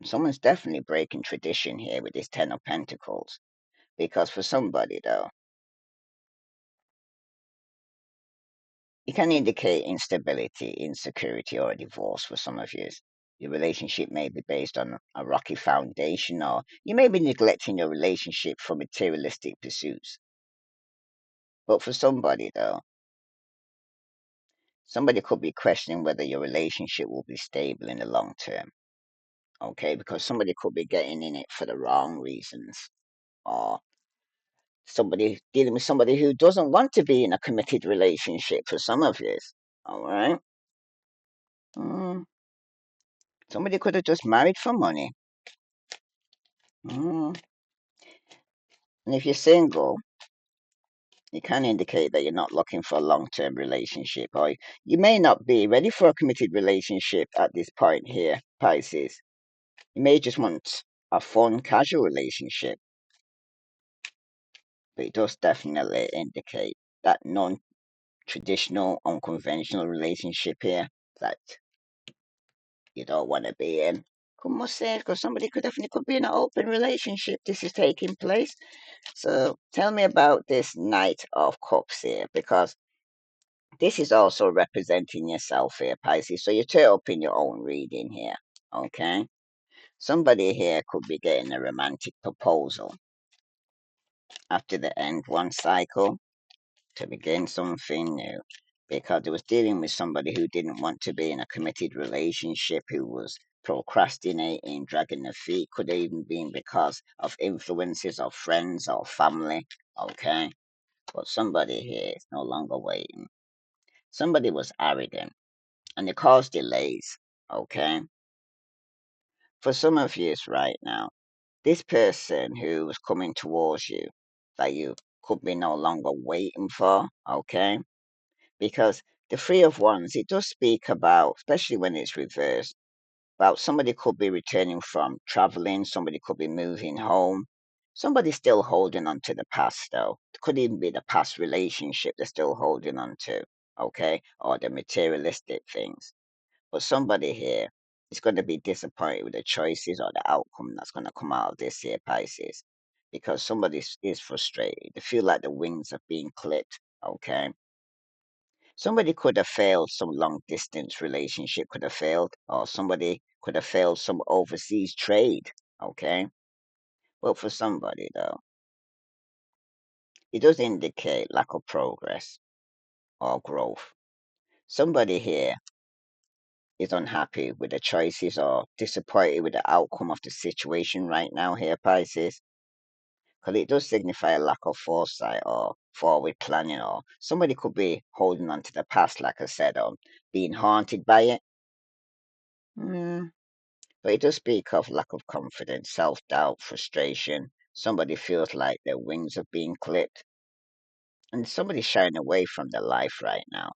Someone's definitely breaking tradition here with this Ten of Pentacles. Because for somebody, though, it can indicate instability, insecurity, or a divorce for some of you. Your relationship may be based on a rocky foundation, or you may be neglecting your relationship for materialistic pursuits. But for somebody, though, somebody could be questioning whether your relationship will be stable in the long term. Okay, because somebody could be getting in it for the wrong reasons, or somebody dealing with somebody who doesn't want to be in a committed relationship for some of you. All right. Mm, somebody could have just married for money. Mm, and if you're single, it can indicate that you're not looking for a long term relationship, or you may not be ready for a committed relationship at this point here, Pisces. You may just want a fun, casual relationship, but it does definitely indicate that non traditional, unconventional relationship here that you don't want to be in. Como say, because somebody could be in an open relationship. This is taking place. So tell me about this Knight of Cups here, because this is also representing yourself here, Pisces. So you take up in your own reading here. Okay. Somebody here could be getting a romantic proposal after the end one cycle to begin something new, because it was dealing with somebody who didn't want to be in a committed relationship, who was procrastinating, dragging their feet. Could have even been because of influences of friends or family. Okay. But somebody here is no longer waiting. Somebody was arrogant and it caused delays. Okay. For some of you right now, this person who was coming towards you that you could be no longer waiting for. Okay. Because the Three of Wands, it does speak about, especially when it's reversed, about somebody could be returning from traveling, somebody could be moving home, somebody still holding on to the past, though. It could even be the past relationship they're still holding on to, okay, or the materialistic things. But somebody here is going to be disappointed with the choices or the outcome that's going to come out of this here, Pisces, because somebody is frustrated. They feel like the wings are being clipped, okay. Somebody could have failed, some long distance relationship could have failed, or somebody could have failed some overseas trade. Okay. Well, for somebody, though, it does indicate lack of progress or growth. Somebody here is unhappy with the choices or disappointed with the outcome of the situation right now here, Pisces. Because it does signify a lack of foresight or forward planning, or somebody could be holding on to the past, like I said, or being haunted by it. Mm. But it does speak of lack of confidence, self doubt, frustration. Somebody feels like their wings are being clipped. And somebody's shying away from their life right now.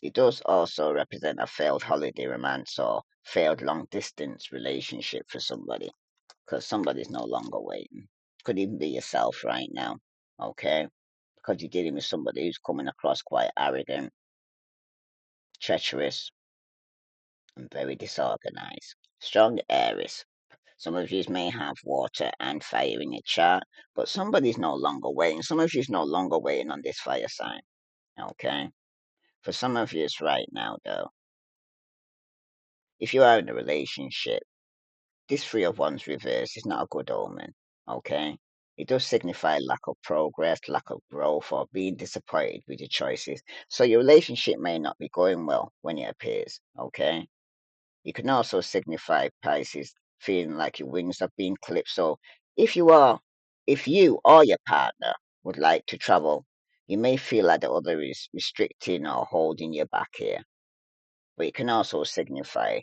It does also represent a failed holiday romance or failed long distance relationship for somebody, because somebody's no longer waiting. Could even be yourself right now, okay? Because you're dealing with somebody who's coming across quite arrogant, treacherous, and very disorganized. Strong Aries. Some of you may have water and fire in your chart, but somebody's no longer waiting. Some of you's no longer waiting on this fire sign, okay? For some of you right now, though, if you are in a relationship, this Three of Wands reverse is not a good omen, okay? It does signify lack of progress, lack of growth, or being disappointed with your choices. So your relationship may not be going well when it appears, okay? It can also signify Pisces feeling like your wings have been clipped. So if you are, if you or your partner would like to travel, you may feel like the other is restricting or holding you back here. But it can also signify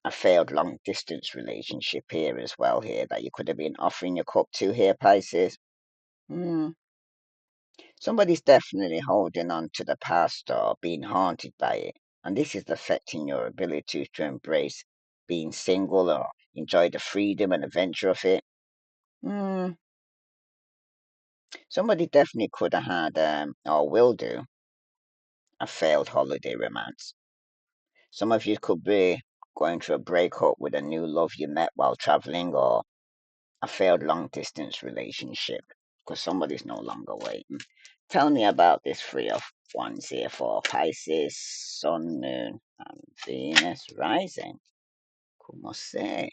a failed long distance relationship here as well here that you could have been offering your cup to here, Pisces. Hmm. Somebody's definitely holding on to the past or being haunted by it. And this is affecting your ability to embrace being single or enjoy the freedom and adventure of it. Hmm. Somebody definitely could have had, or will do, a failed holiday romance. Some of you could be going through a breakup with a new love you met while traveling, or a failed long distance relationship because somebody's no longer waiting. Tell me about this Three of Wands here for Pisces, Sun, Moon, and Venus rising. Como se?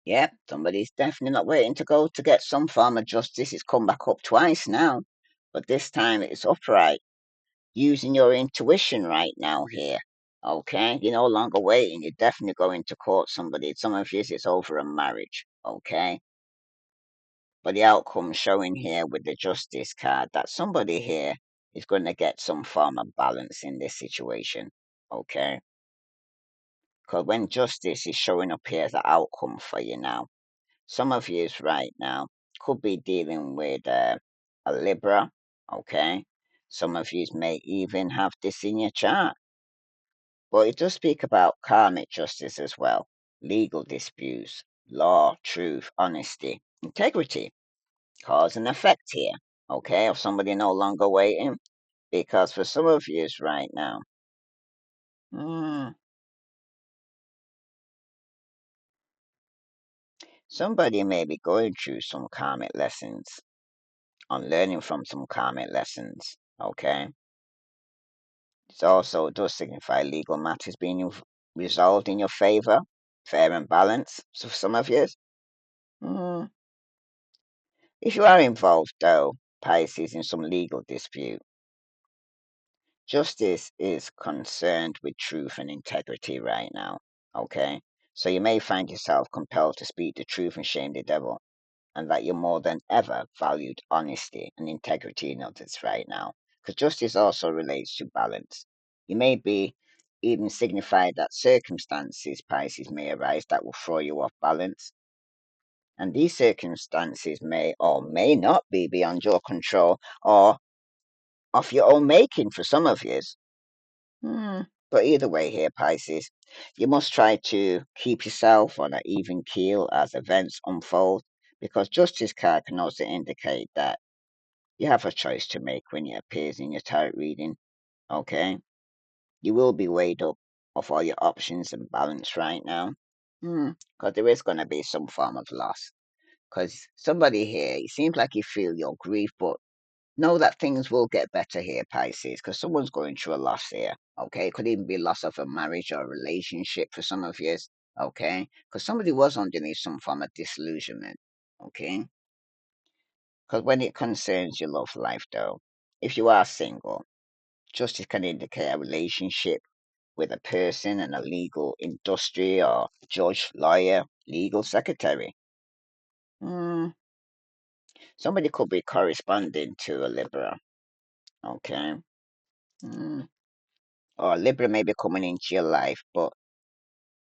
Yep, somebody's definitely not waiting to go to get some form of justice. It's come back up twice now, but this time it's upright. Using your intuition right now here. Okay, you're no longer waiting. You're definitely going to court somebody. Some of you, it's over a marriage. Okay, but the outcome showing here with the justice card that somebody here is going to get some form of balance in this situation. Okay, because when justice is showing up here as an outcome for you now, some of you right now could be dealing with a Libra. Okay, some of you may even have this in your chart. But it does speak about karmic justice as well, legal disputes, law, truth, honesty, integrity, cause and effect here, okay, of somebody no longer waiting. Because for some of you right now, mm, somebody may be going through some karmic lessons, on learning from some karmic lessons, okay. It also does signify legal matters being resolved in your favor, fair and balanced. So for some of you, mm, if you are involved, though, Pisces, in some legal dispute, justice is concerned with truth and integrity right now. Okay? So you may find yourself compelled to speak the truth and shame the devil, and that you're more than ever valued honesty and integrity in others right now. Because justice also relates to balance. You may be even signified that circumstances, Pisces, may arise that will throw you off balance, and these circumstances may or may not be beyond your control or of your own making for some of yous. But either way, here, Pisces, you must try to keep yourself on an even keel as events unfold, because Justice card can also indicate that you have a choice to make when it appears in your tarot reading. Okay, you will be weighed up of all your options and balance right now, because there is going to be some form of loss. Because somebody here, it seems like you feel your grief, but know that things will get better here, Pisces, because someone's going through a loss here. Okay, it could even be loss of a marriage or a relationship for some of you. Okay, because somebody was underneath some form of disillusionment. Okay, because when it concerns your love life, though, if you are single, justice can indicate a relationship with a person in a legal industry or judge, lawyer, legal secretary. Hmm. Somebody could be corresponding to a Libra. Okay. Hmm. Or Libra may be coming into your life, but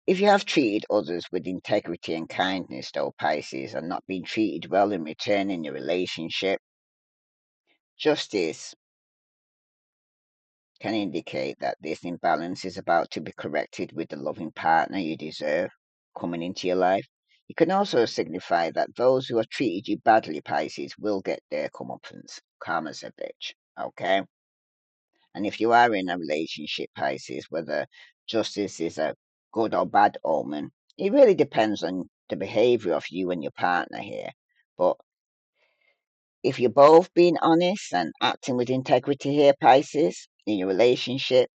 If you have treated others with integrity and kindness, though, Pisces, and not been treated well in return in your relationship, justice can indicate that this imbalance is about to be corrected with the loving partner you deserve coming into your life. It can also signify that those who have treated you badly, Pisces, will get their comeuppance. Karma's a bitch, okay? And if you are in a relationship, Pisces, whether justice is a good or bad omen, it really depends on the behavior of you and your partner here. But if you're both being honest and acting with integrity here, Pisces, in your relationship,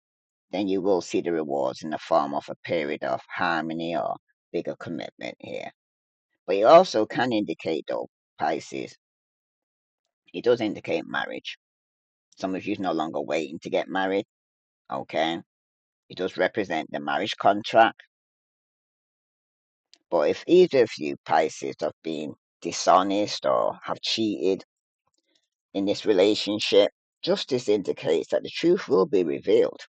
then you will see the rewards in the form of a period of harmony or bigger commitment here. But it also can indicate, though, Pisces, it does indicate marriage. Some of you no longer waiting to get married, okay? It does represent the marriage contract. But if either of you, Pisces, have been dishonest or have cheated in this relationship, justice indicates that the truth will be revealed.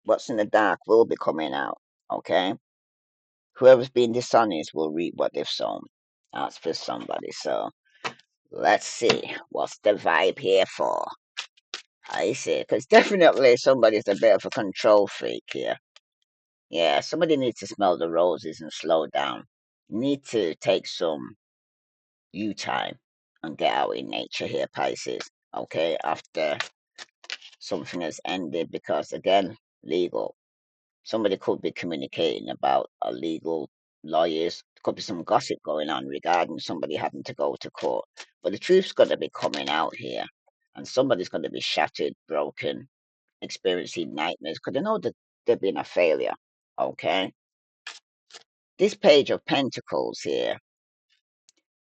What's in the dark will be coming out, okay? Whoever's been dishonest will reap what they've sown. That's for somebody. So let's see. What's the vibe here for? I see. Because definitely somebody's a bit of a control freak here. Yeah, somebody needs to smell the roses and slow down. You need to take some you time and get out in nature here, Pisces. Okay, after something has ended, because again, legal. Somebody could be communicating about a legal lawyers. There could be some gossip going on regarding somebody having to go to court. But the truth's got to be coming out here. And somebody's going to be shattered, broken, experiencing nightmares because they know that they've been a failure. Okay? This page of pentacles here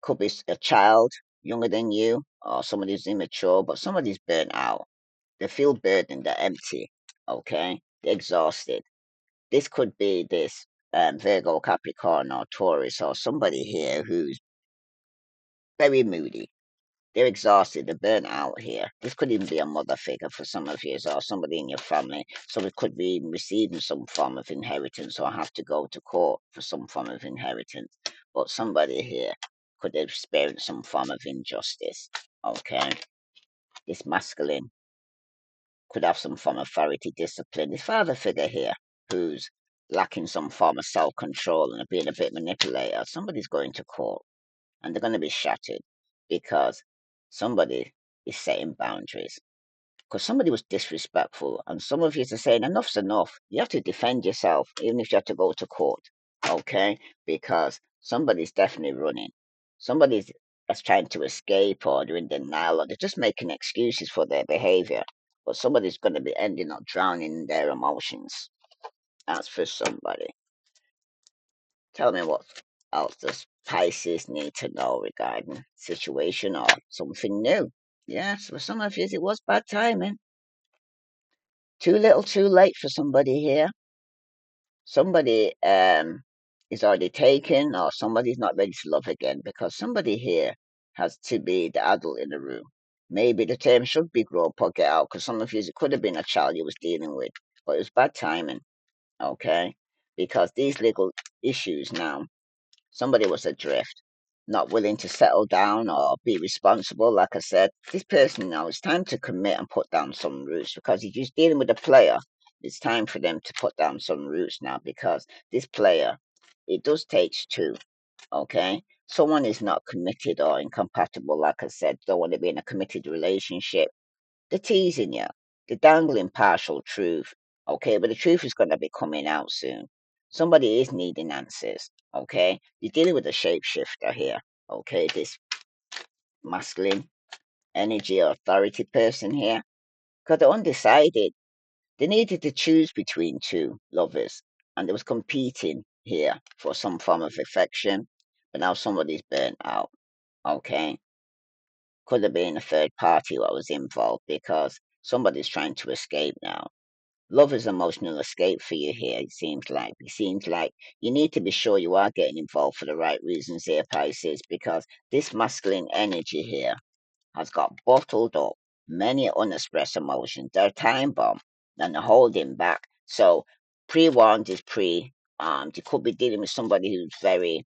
could be a child younger than you or somebody who's immature, but somebody's burnt out. They feel burdened, they're empty. Okay? They're exhausted. This could be this Virgo, Capricorn, or Taurus, or somebody here who's very moody. They're exhausted, they're burnt out here. This could even be a mother figure for some of you, or somebody in your family. So it could be receiving some form of inheritance or have to go to court for some form of inheritance. But somebody here could experience some form of injustice. Okay? This masculine could have some form of authority, discipline. This father figure here who's lacking some form of self control and being a bit manipulator, somebody's going to court and they're going to be shattered because somebody is setting boundaries. Because somebody was disrespectful, and some of you are saying, enough's enough. You have to defend yourself, even if you have to go to court, okay? Because somebody's definitely running. Somebody's that's trying to escape, or they're in denial, or they're just making excuses for their behavior. But somebody's going to be ending up drowning in their emotions. That's for somebody. Tell me what else does Pisces need to know regarding situation or something new. Yes, for some of you, it was bad timing. Too little, too late for somebody here. Somebody is already taken, or somebody's not ready to love again because somebody here has to be the adult in the room. Maybe the term should be grow up or get out because some of you, it could have been a child you was dealing with, but it was bad timing, okay? Because these legal issues now, somebody was adrift, not willing to settle down or be responsible. Like I said, this person now, it's time to commit and put down some roots because if you're dealing with a player, it's time for them to put down some roots now because this player, it does takes two, okay? Someone is not committed or incompatible, like I said, don't want to be in a committed relationship. They're teasing you. They're dangling partial truth. Okay, but the truth is going to be coming out soon. Somebody is needing answers. Okay, you're dealing with a shapeshifter here. Okay, this masculine energy or authority person here. Because they're undecided. They needed to choose between two lovers. And they was competing here for some form of affection. But now somebody's burnt out. Okay, could have been a third party what was involved because somebody's trying to escape now. Love is emotional escape for you here, it seems like. It seems like you need to be sure you are getting involved for the right reasons here, Pisces, because this masculine energy here has got bottled up many unexpressed emotions. They're a time bomb and they're holding back. So pre-warned is You could be dealing with somebody who's very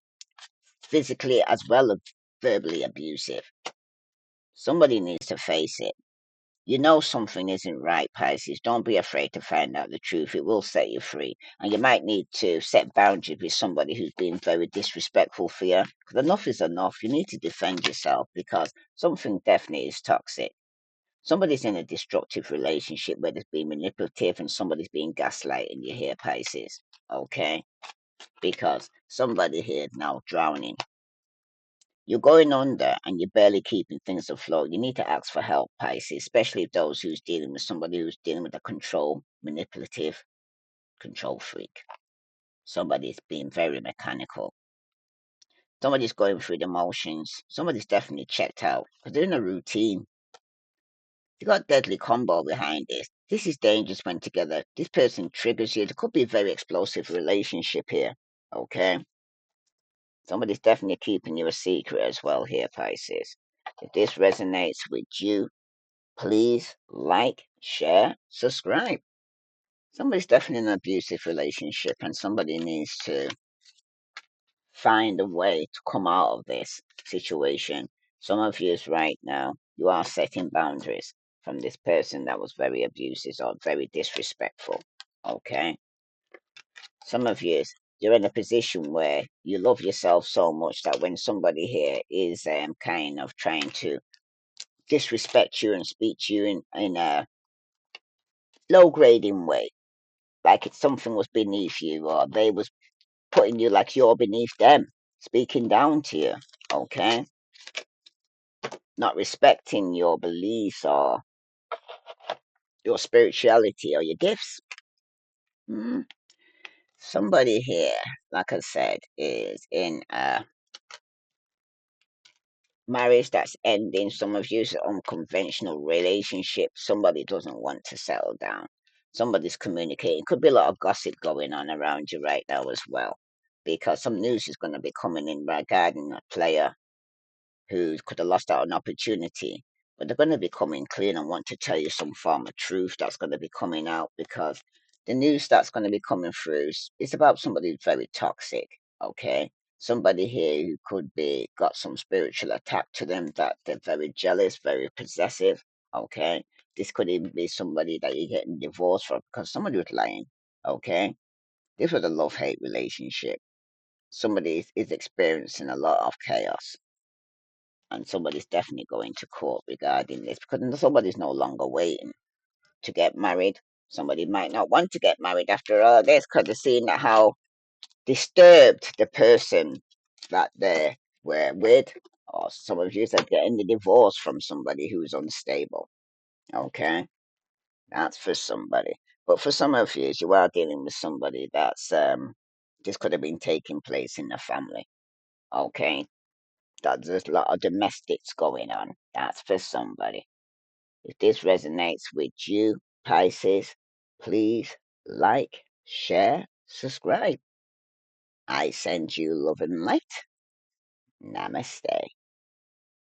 physically as well as verbally abusive. Somebody needs to face it. You know something isn't right, Pisces. Don't be afraid to find out the truth. It will set you free. And you might need to set boundaries with somebody who's been very disrespectful for you. Because enough is enough. You need to defend yourself because something definitely is toxic. Somebody's in a destructive relationship where there's been manipulative and somebody's being gaslighting you here, Pisces. Okay? Because somebody here is now drowning. You're going under and you're barely keeping things afloat. You need to ask for help, Pisces, especially if those who's dealing with somebody who's dealing with a control, manipulative, control freak. Somebody's being very mechanical. Somebody's going through the motions. Somebody's definitely checked out because they're in a routine. You got deadly combo behind this. This is dangerous when together. This person triggers you. There could be a very explosive relationship here. Okay? Somebody's definitely keeping you a secret as well here, Pisces. If this resonates with you, please like, share, subscribe. Somebody's definitely in an abusive relationship and somebody needs to find a way to come out of this situation. Some of you right now, you are setting boundaries from this person that was very abusive or very disrespectful. Okay? Some of you, you're in a position where you love yourself so much that when somebody here is kind of trying to disrespect you and speak to you in a low grading way, like it's something was beneath you or they was putting you like you're beneath them, speaking down to you, okay? Not respecting your beliefs or your spirituality or your gifts. Hmm. Somebody here, like I said, is in a marriage that's ending. Some of you is an unconventional relationship. Somebody doesn't want to settle down. Somebody's communicating. Could be a lot of gossip going on around you right now as well, because some news is going to be coming in regarding a player who could have lost out on opportunity. But they're going to be coming clean and want to tell you some form of truth that's going to be coming out because the news that's going to be coming through is about somebody who's very toxic, okay? Somebody here who could be got some spiritual attack to them that they're very jealous, very possessive, okay? This could even be somebody that you're getting divorced from because somebody was lying, okay? This was a love-hate relationship. Somebody is experiencing a lot of chaos and somebody's definitely going to court regarding this because somebody's no longer waiting to get married. Somebody might not want to get married after all this because they're seeing how disturbed the person that they were with, or some of you are getting the divorce from somebody who's unstable. Okay, that's for somebody. But for some of you are dealing with somebody that's this could have been taking place in the family. Okay, that there's a lot of domestics going on. That's for somebody. If this resonates with you, Pisces, please like, share, subscribe. I send you love and light. Namaste.